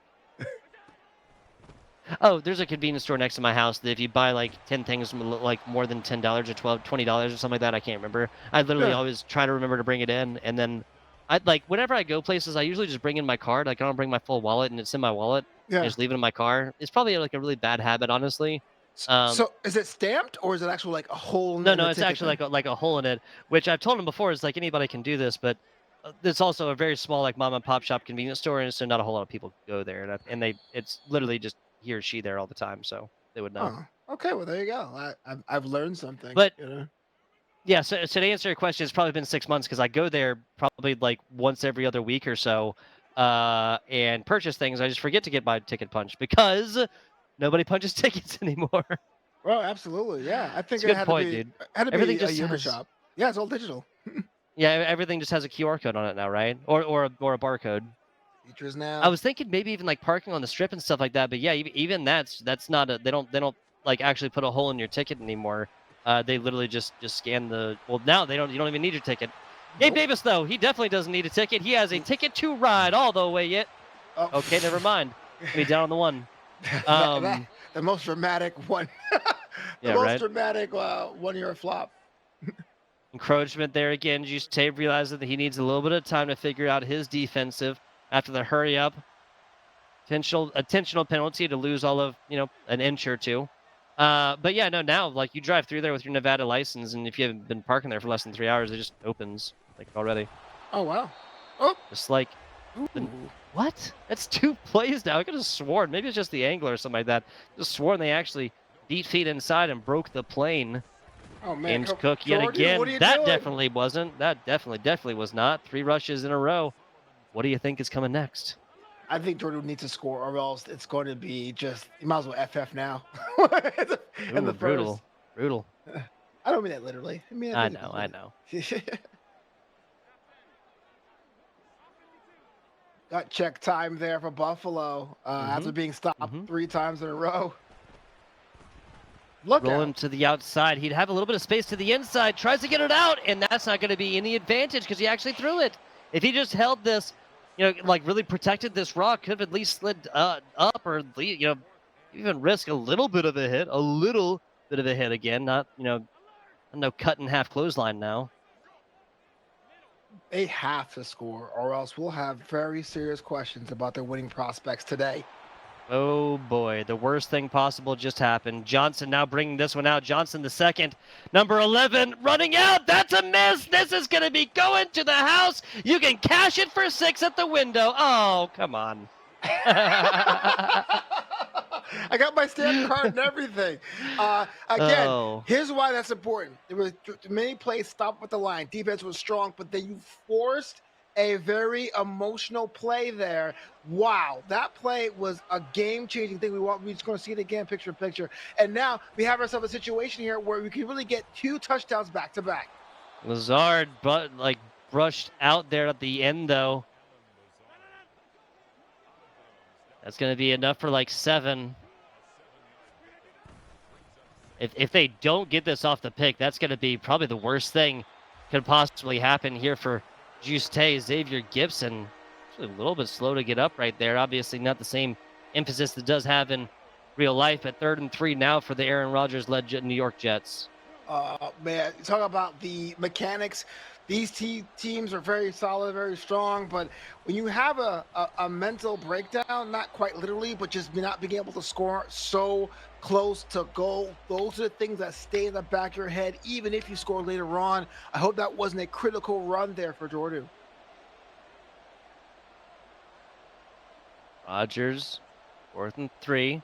Oh, there's a convenience store next to my house that if you buy like 10 things like more than $10 or 12, $20 or something like that, I can't remember. I literally Yeah, always try to remember to bring it in, and then I like whenever I go places, I usually just bring in my card. Like I don't bring my full wallet, and it's in my wallet. I yeah. just leave it in my car. It's probably like a really bad habit, honestly. Um, So is it stamped or is it actual like a hole no, in no, the it's ticket actually then? like a hole in it, which I've told him before is like anybody can do this, but it's also a very small like mom and pop shop convenience store, and so not a whole lot of people go there, and they it's literally just he or she there all the time, so they would know. Oh, okay. Well, there you go. I've learned something. But You know. yeah, so to answer your question, it's probably been 6 months because I go there probably like once every other week or so, and purchase things. I just forget to get my ticket punched because nobody punches tickets anymore. Well, absolutely. Yeah, I It's think a good point, dude. it had to Everything be a just yoga has shop. Yeah, it's all digital. everything just has a QR code on it now, right? Or a barcode. Features I now. was thinking maybe even like parking on the strip and stuff like that, but yeah, even that's not a they don't like actually put a hole in your ticket anymore. They literally just scan the well now they don't you don't even need your ticket. Gabe Nope. Davis though he definitely doesn't need a ticket. He has a ticket to ride all the way yet. Oh, Okay, never mind. Gonna be down on the one. that the most dramatic one. The Yeah, most right. dramatic 1 year flop. Encroachment there again. Juixetae realizes that he needs a little bit of time to figure out his defensive after the hurry up intentional penalty to lose all of an inch or two. But yeah, no, now like you drive through there with your Nevada license, and if you haven't been parking there for less than 3 hours, it just opens like already. Oh wow. Oh. Just like the Ooh. what? That's two plays now. I could have sworn maybe it's just the angle or something like that. Just sworn they actually beat feet inside and broke the plane. Oh man, James Cook yet Jordy, what are again. you That doing? definitely wasn't. That definitely was not. 3 rushes in a row. What do you think is coming next? I think Jordan needs to score, or else it's going to be just you might as well FF now. In Ooh, the first. brutal, brutal. I don't mean that literally. I mean I that know, I know. literally. Got check time there for Buffalo Mm-hmm. after being stopped Mm-hmm. 3 times in a row. Look Rolling out. to the outside. He'd have a little bit of space to the inside. Tries to get it out, and that's not going to be any advantage because he actually threw it. If he just held this, like really protected this rock, could have at least slid up or even risk a little bit of a hit, a little bit of a hit again. Not no cut in half clothesline now. They have to score, or else we'll have very serious questions about their winning prospects today. Oh boy, the worst thing possible just happened. Johnson now bringing this one out. Johnson the second, number 11, running out. That's a miss. This is going to be going to the house. You can cash it for 6 at the window. Oh, come on. I got my stamp card and everything. Again, Oh, here's why that's important. There was many plays stopped with the line. Defense was strong, but then you forced a very emotional play there. Wow, that play was a game-changing thing. We're just going to see it again, picture in picture. And now we have ourselves a situation here where we can really get 2 touchdowns back to back. Lazard, but like brushed out there at the end though. That's going to be enough for like 7. If they don't get this off the pick, that's going to be probably the worst thing could possibly happen here for Juixetae. Xavier Gibson, actually a little bit slow to get up right there. Obviously not the same emphasis that does have in real life. At 3rd and 3 now for the Aaron Rodgers-led New York Jets. Man, talk about the mechanics. These teams are very solid, very strong, but when you have a mental breakdown, not quite literally, but just not being able to score so close to goal, those are the things that stay in the back of your head, even if you score later on. I hope that wasn't a critical run there for Jordooo. Rodgers, 4th and 3.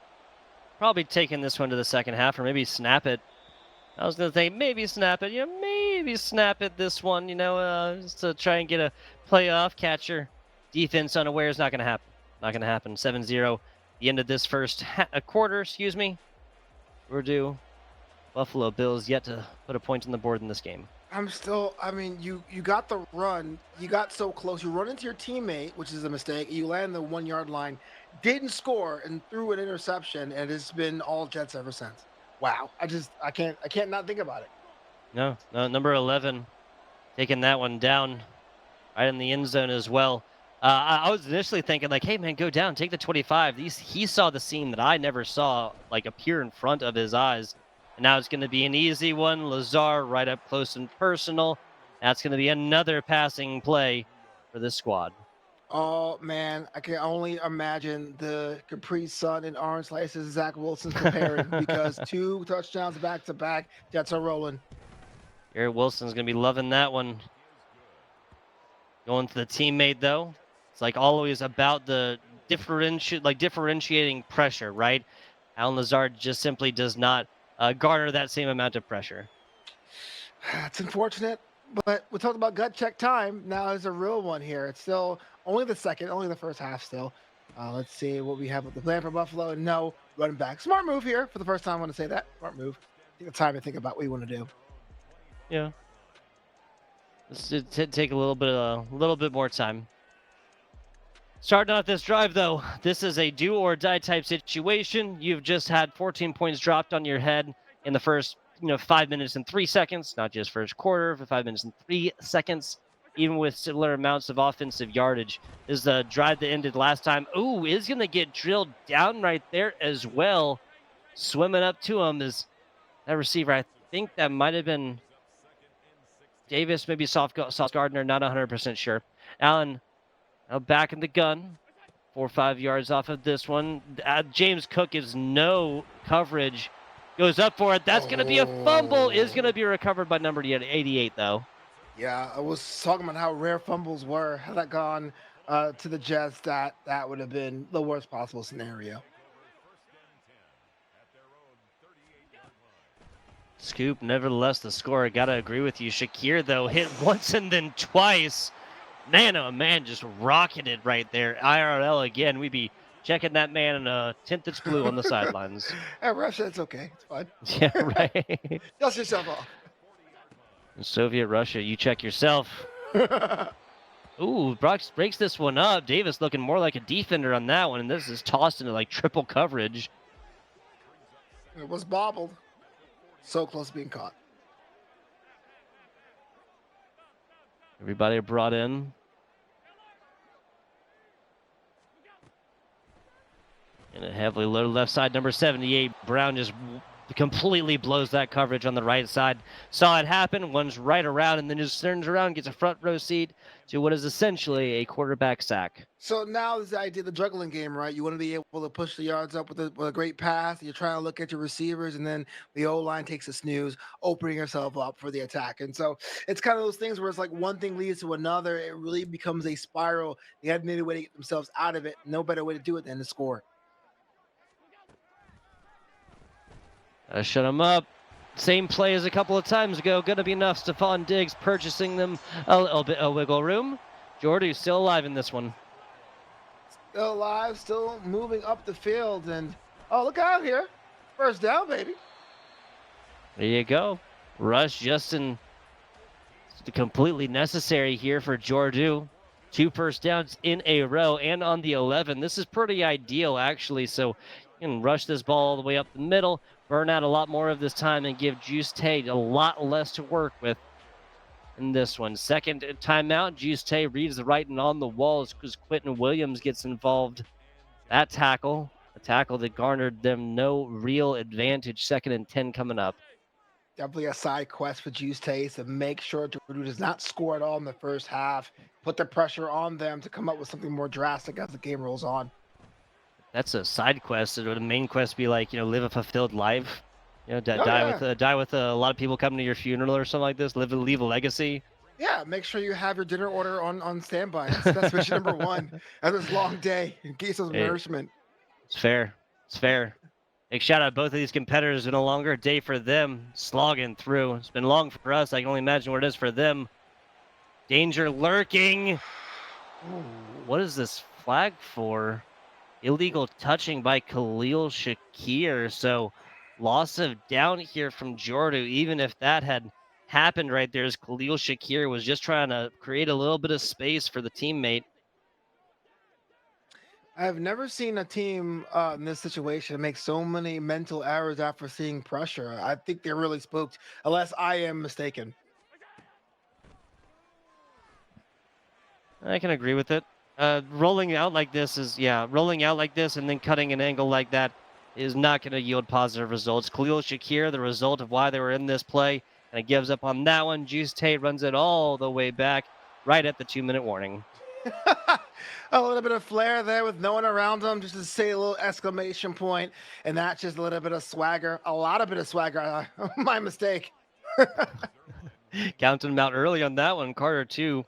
Probably taking this one to the second half, or maybe snap it. I was gonna say maybe snap it, maybe snap it this one, just to try and get a playoff catcher. Defense unaware is not gonna happen. Not gonna happen. 7-0. The end of this first quarter, excuse me. We're due. Buffalo Bills yet to put a point on the board in this game. I mean, you got the run, you got so close, you run into your teammate, which is a mistake, you land the 1 yard line, didn't score and threw an interception, and it's been all Jets ever since. wow. I can't not think about it. No, no, number 11 taking that one down right in the end zone as well. I was initially thinking like, hey man, go down, take the 25. He saw the scene that I never saw like appear in front of his eyes, and now it's going to be an easy one. Lazar right up close and personal. That's going to be another passing play for this squad. Oh man, I can only imagine the Capri Sun and orange slices Zach Wilson's preparing because 2 touchdowns back to back. Jets are rolling. Garrett Wilson's going to be loving that one. Going to the teammate though, it's like always about the differentiating pressure, right? Alan Lazard just simply does not garner that same amount of pressure. It's unfortunate, but we talked about gut check time. Now is a real one here. It's still only the second, only the first half still. Let's see what we have with the plan for Buffalo. No running back. Smart move here for the first time. I want to say that. Smart move. Take the time to think about what you want to do. Yeah, let's take a little bit more time. Starting off this drive, though, this is a do or die type situation. You've just had 14 points dropped on your head in the first, 5 minutes and 3 seconds, not just first quarter, but 5 minutes and 3 seconds, even with similar amounts of offensive yardage. This is the drive that ended last time. Ooh, is going to get drilled down right there as well. Swimming up to him is that receiver. I think that might have been Davis, maybe Sauce Gardner, not 100% sure. Allen now back in the gun. 4 or 5 yards off of this one. James Cook gives no coverage. Goes up for it. That's going to be a fumble. Is going to be recovered by number 88, though. Yeah, I was talking about how rare fumbles were. Had that gone to the Jets, that would have been the worst possible scenario. Scoop, nevertheless, the score. I got to agree with you. Shakir, though, hit once and then twice. Man, oh man, just rocketed right there. IRL again. We'd be checking that man in a tint that's blue on the sidelines. At Russia, it's okay. It's fine. Yeah, right. Dust yourself off. In Soviet Russia, you check yourself. Ooh, Brock breaks this one up. Davis looking more like a defender on that one, and this is tossed into like triple coverage. It was bobbled. So close to being caught. Everybody brought in. And a heavily loaded left side, number 78. Brown just completely blows that coverage on the right side. Saw it happen, runs right around, and then just turns around, gets a front row seat to what is essentially a quarterback sack. So now is the idea, the juggling game, right? You want to be able to push the yards up with a great pass. You're trying to look at your receivers, and then the O-line takes a snooze, opening yourself up for the attack. And so it's kind of those things where it's like one thing leads to another. It really becomes a spiral. They had no way to get themselves out of it. No better way to do it than to score. Shut him up. Same play as a couple of times ago. Going to be enough. Stephon Diggs purchasing them a little bit of wiggle room. Jordooo still alive in this one. Still alive, still moving up the field. And, oh, look out here. First down, baby. There you go. Rush Justin. Completely necessary here for Jordooo. 2 first downs in a row and on the 11. This is pretty ideal, actually. So you can rush this ball all the way up the middle, burn out a lot more of this time, and give Juixetae a lot less to work with in this one. Second timeout, Juixetae reads the writing on the walls because Quentin Williams gets involved. That tackle, a tackle that garnered them no real advantage. 2nd and 10 coming up. Definitely a side quest for Juixetae to make sure Jordooo does not score at all in the first half. Put the pressure on them to come up with something more drastic as the game rolls on. That's a side quest. Would a main quest be like, live a fulfilled life? Die with a lot of people coming to your funeral or something like this. Leave a legacy. Yeah, make sure you have your dinner order on standby. That's mission number 1. After this long day, in case of nourishment. It's fair. It's fair. Big shout out both of these competitors. It's been a longer day for them, slogging through. It's been long for us. I can only imagine what it is for them. Danger lurking. Ooh, what is this flag for? Illegal touching by Khalil Shakir. So loss of down here from Jordooo. Even if that had happened right there, as Khalil Shakir was just trying to create a little bit of space for the teammate. I've never seen a team in this situation make so many mental errors after seeing pressure. I think they're really spooked, unless I am mistaken. I can agree with it. Rolling out like this is, yeah, rolling out like this and then cutting an angle like that is not going to yield positive results. Khalil Shakir, the result of why they were in this play, and it gives up on that one. Juixetae runs it all the way back right at the 2-minute warning. A little bit of flair there with no one around him, just to say a little exclamation point, and that's just a little bit of swagger, a lot of bit of swagger. My mistake. Counting him out early on that one. Carter, too.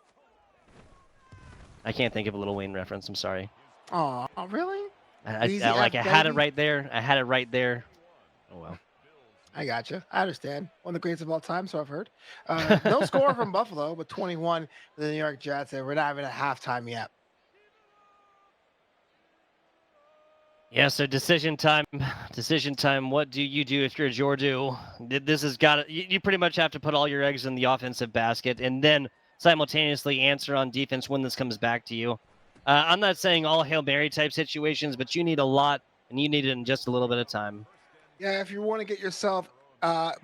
I can't think of a Little Wayne reference. I'm sorry. Oh, really? I Easy like F, I had it baby. right there. I had it right there. Oh well. I got you. I understand. One of the greatest of all time, so I've heard. No score from Buffalo, but 21 for the New York Jets, and we're not even at halftime yet. Yeah, so decision time. Decision time. What do you do if you're Jordooo? This has got you pretty much have to put all your eggs in the offensive basket and then simultaneously answer on defense when this comes back to you. I'm not saying all Hail Mary type situations, but you need a lot and you need it in just a little bit of time. Yeah, if you want to get yourself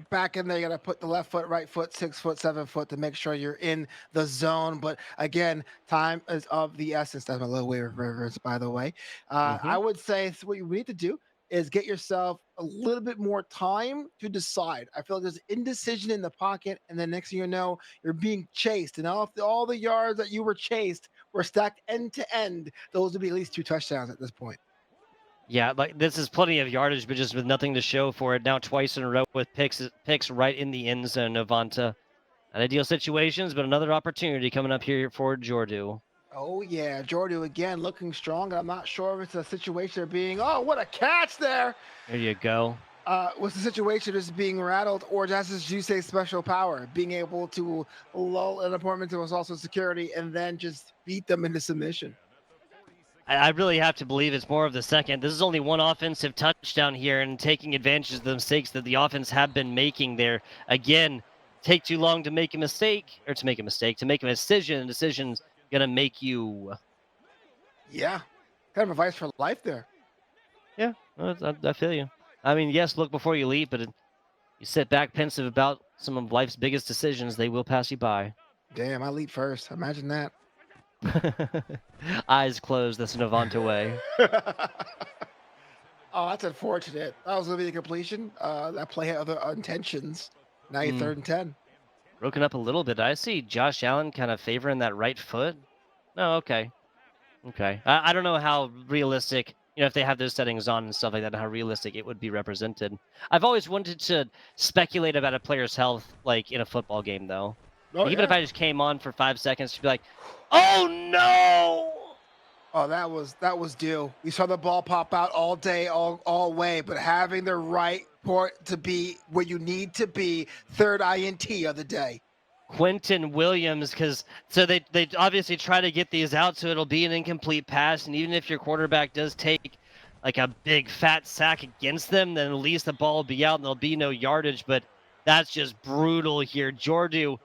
back in there, you got to put the left foot, right foot, 6 foot, 7 foot to make sure you're in the zone. But again, time is of the essence. That's my little way of reverence, by the way. Hmm. I would say what you need to do is get yourself a little bit more time to decide. I feel like there's indecision in the pocket, and then next thing you know, you're being chased, and all the yards that you were chased were stacked end to end. Those would be at least 2 touchdowns at this point. Yeah, like this is plenty of yardage, but just with nothing to show for it. Now twice in a row with picks right in the end zone. Novanta. Not ideal situations, but another opportunity coming up here for Jordooo. Oh yeah, Jordooo again looking strong. I'm not sure if it's a situation of being, oh, what a catch there. There you go. Was the situation just being rattled, or just as you say, special power, being able to lull an opponent to was also security and then just beat them into submission? I really have to believe it's more of the second. This is only one offensive touchdown here and taking advantage of the mistakes that the offense have been making there. Again, take too long to make a mistake, or to make a mistake, to make a decision. Decision's going to make you. Yeah, kind of advice for life there. Yeah, I feel you. I mean, yes, look before you leap, but you sit back pensive about some of life's biggest decisions, they will pass you by. Damn, I lead first. Imagine that. Eyes closed, that's Navanta way. Oh, that's unfortunate. That was gonna be a completion. That play had other intentions. Now you're Mm, 3rd and 10. broken up a little bit. I see Josh Allen kind of favoring that right foot. No, okay. Okay. I don't know how realistic, if they have those settings on and stuff like that, how realistic it would be represented. I've always wanted to speculate about a player's health, like in a football game, though. Oh Like, even if yeah. I just came on for 5 seconds to be like, oh no! Oh, that was due. We saw the ball pop out all day, all way, but having the right port to be where you need to be, third INT of the day. Quentin Williams, because so they obviously try to get these out so it'll be an incomplete pass, and even if your quarterback does take like a big fat sack against them, then at least the ball will be out and there'll be no yardage. But that's just brutal here. Jordooo,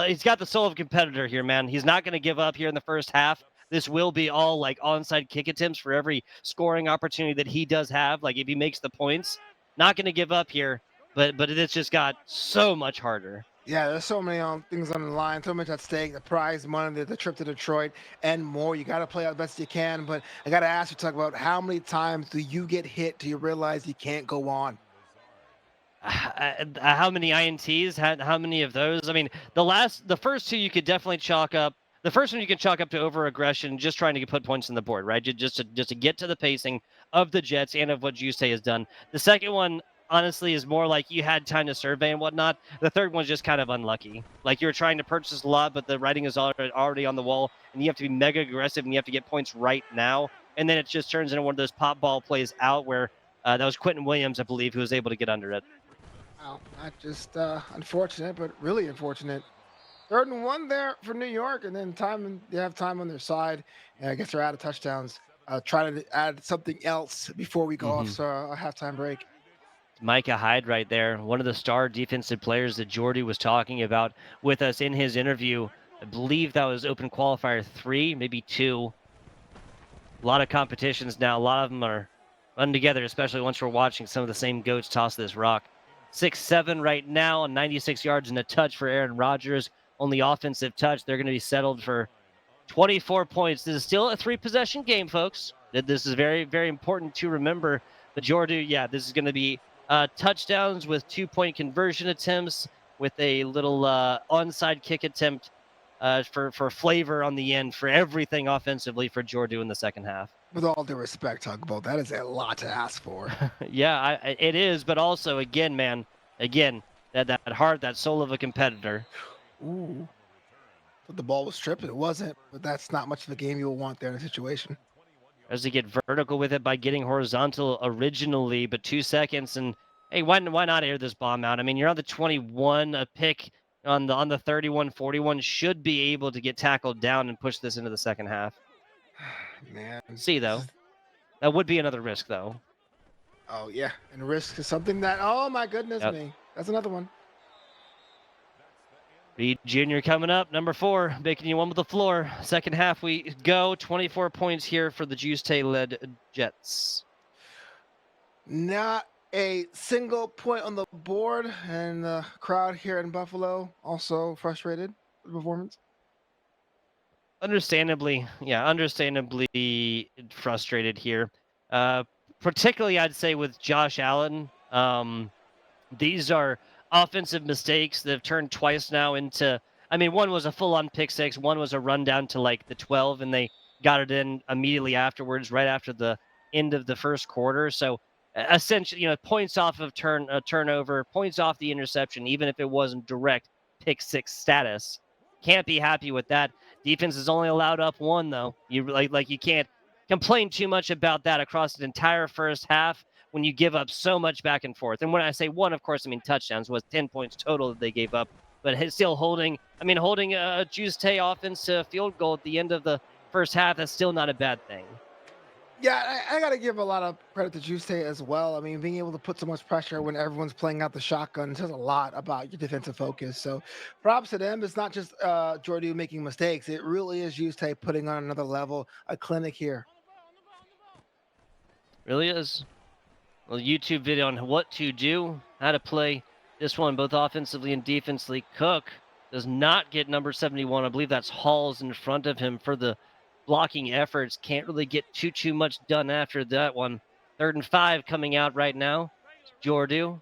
he's got the soul of a competitor here, man. He's not going to give up here in the first half. This will be all like onside kick attempts for every scoring opportunity that he does have. Like if he makes the points, not going to give up here. But it's just got so much harder. Yeah, there's so many things on the line, so much at stake. The prize money, the trip to Detroit, and more. You got to play out the best you can. But I got to ask you, talk about how many times do you get hit till you realize you can't go on? How many INTs? How many of those? I mean, the first two you could definitely chalk up. The first one you can chalk up to over aggression, just trying to put points on the board, right? Just to get to the pacing of the Jets and of what Juixetae has done. The second one, honestly, is more like you had time to survey and whatnot. The third one's just kind of unlucky. Like you're trying to purchase a lot, but the writing is already on the wall, and you have to be mega aggressive, and you have to get points right now. And then it just turns into one of those pop ball plays out where that was Quentin Williams, I believe, who was able to get under it. Wow, not just unfortunate, but really unfortunate. 3rd and 1 there for New York, and then they have time on their side. And I guess they're out of touchdowns. Try to add something else before we go off Hmm. so a halftime break. Micah Hyde right there, one of the star defensive players that Jordy was talking about with us in his interview. I believe that was open qualifier 3, maybe 2. A lot of competitions now. A lot of them are run together, especially once we're watching some of the same goats toss this rock. 6-7 right now on 96 yards and a touch for Aaron Rodgers. Only offensive touch. They're going to be settled for 24 points. This is still a 3-possession game, folks. This is very, very important to remember. The Jordooo, yeah, this is going to be touchdowns with 2-point conversion attempts with a little onside kick attempt for flavor on the end for everything offensively for Jordooo in the second half. With all due respect, Tugboat, that is a lot to ask for. Yeah, it is, but also again, man, again, that heart, that soul of a competitor. Ooh. But the ball was stripped. It wasn't, but that's not much of a game you'll want there in a situation. As to get vertical with it by getting horizontal originally, but 2 seconds, and hey, why not air this bomb out? I mean, you're on the 21, a pick on the 31-41 should be able to get tackled down and push this into the second half. Man. See though, that would be another risk though. Oh yeah, and risk is something that. Oh my goodness me, that's another one. Reed Jr. coming up, number 4, making you one with the floor. Second half we go. 24 points here for the Juixetae-led Jets. Not a single point on the board, and the crowd here in Buffalo also frustrated with the performance. Understandably frustrated here. Particularly, I'd say with Josh Allen. These are offensive mistakes that have turned twice now into. I mean, one was a full-on pick six. One was a run down to like the 12, and they got it in immediately afterwards, right after the end of the first quarter. So essentially, points off of turnover, points off the interception, even if it wasn't direct pick six status. Can't be happy with that. Defense is only allowed up 1 though. You you can't complain too much about that across the entire first half when you give up so much back and forth. And when I say 1, of course, I mean touchdowns, was 10 points total that they gave up. But still holding a Juixetae offense to a field goal at the end of the first half, that's still not a bad thing. Yeah, I got to give a lot of credit to Juixetae as well. I mean, being able to put so much pressure when everyone's playing out the shotgun says a lot about your defensive focus. So props to them. It's not just Jordooo making mistakes. It really is Juixetae putting on another level, a clinic here. Really is. A YouTube video on what to do, how to play this one, both offensively and defensively. Cook does not get number 71. I believe that's Halls in front of him for the blocking efforts. Can't really get too much done after that one. 3rd and 5 coming out right now. Jordooo.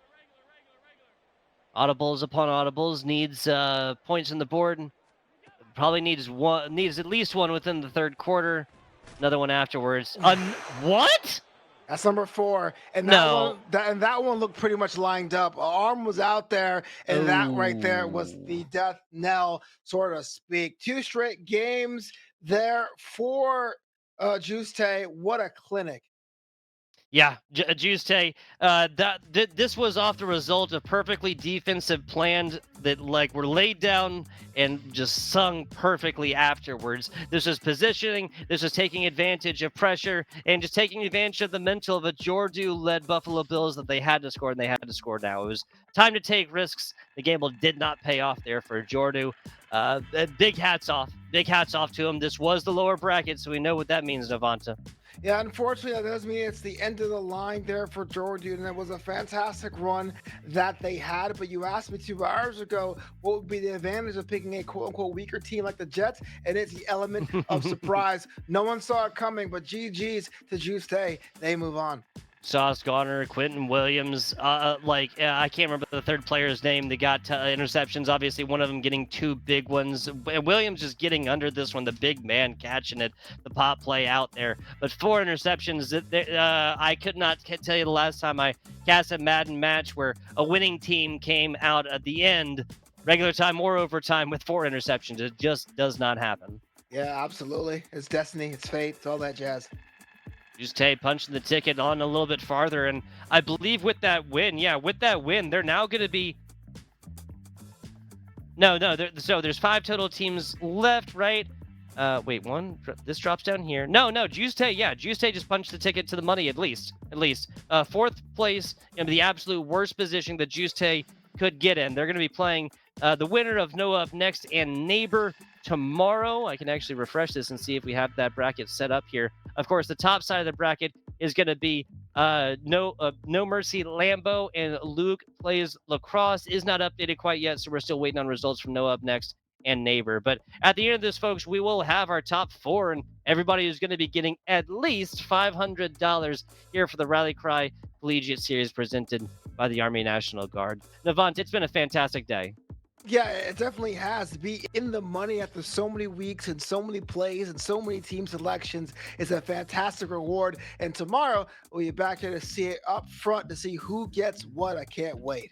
Audibles upon audibles. Needs points on the board. Probably needs at least one within the 3rd quarter. Another one afterwards. What? That's number 4, and No. that one looked pretty much lined up. Arm was out there, and that right there was the death knell, so to speak. 2 straight games there for Juixetae. What a clinic! Yeah, Juixetae. This was off the result of perfectly defensive plans that were laid down and just sung perfectly afterwards. This was positioning. This was taking advantage of pressure and just taking advantage of the mental of a Jordooo-led Buffalo Bills that they had to score, and they had to score now. It was time to take risks. The gamble did not pay off there for Jordooo. Big hats off. Big hats off to him. This was the lower bracket, so we know what that means, Devonta. Yeah, unfortunately, that does mean it's the end of the line there for Jordooo, and it was a fantastic run that they had. But you asked me 2 hours ago what would be the advantage of picking a quote-unquote weaker team like the Jets, and it's the element of surprise. No one saw it coming, but GG's to Juixetae. They move on. Sauce Gardner, Quentin Williams, I can't remember the 3rd player's name. They got interceptions. Obviously, one of them getting 2 big ones. Williams just getting under this one, the big man catching it, the pop play out there. But 4 interceptions. I could not tell you the last time I cast a Madden match where a winning team came out at the end, regular time or overtime, with 4 interceptions. It just does not happen. Yeah, absolutely. It's destiny. It's fate. It's all that jazz. Juixetae punching the ticket on a little bit farther, and I believe with that win, they're now going to be. So there's 5 total teams left, right? Wait, one. This drops down here. No, Juixetae. Yeah, Juixetae just punched the ticket to the money at least. 4th place in the absolute worst position that Juixetae could get in. They're going to be playing the winner of Noah Up Next and Neighbor tomorrow. I can actually refresh this and see if we have that bracket set up here. Of course, the top side of the bracket is going to be No Mercy Lambo, and Luke Plays Lacrosse is not updated quite yet, so we're still waiting on results from Noah Up Next and Neighbor. But at the end of this, folks, we will have our top four, and everybody is going to be getting at least $500 here for the Rally Cry Collegiate Series presented by the Army National Guard. Navant, it's been a fantastic day. Yeah, it definitely has. To be in the money after so many weeks and so many plays and so many team selections is a fantastic reward. And tomorrow we'll be back here to see it up front to see who gets what. I can't wait.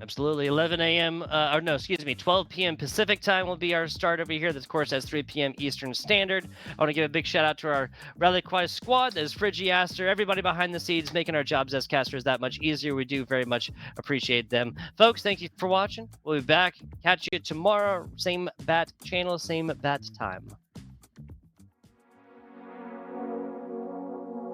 Absolutely. 11 a.m. Or no, excuse me, 12 p.m. Pacific time will be our start over here. This course has 3 p.m. Eastern Standard. I want to give a big shout out to our Rally Quai squad. There's Friggy Aster, everybody behind the scenes making our jobs as casters that much easier. We do very much appreciate them. Folks, thank you for watching. We'll be back. Catch you tomorrow. Same bat channel, same bat time.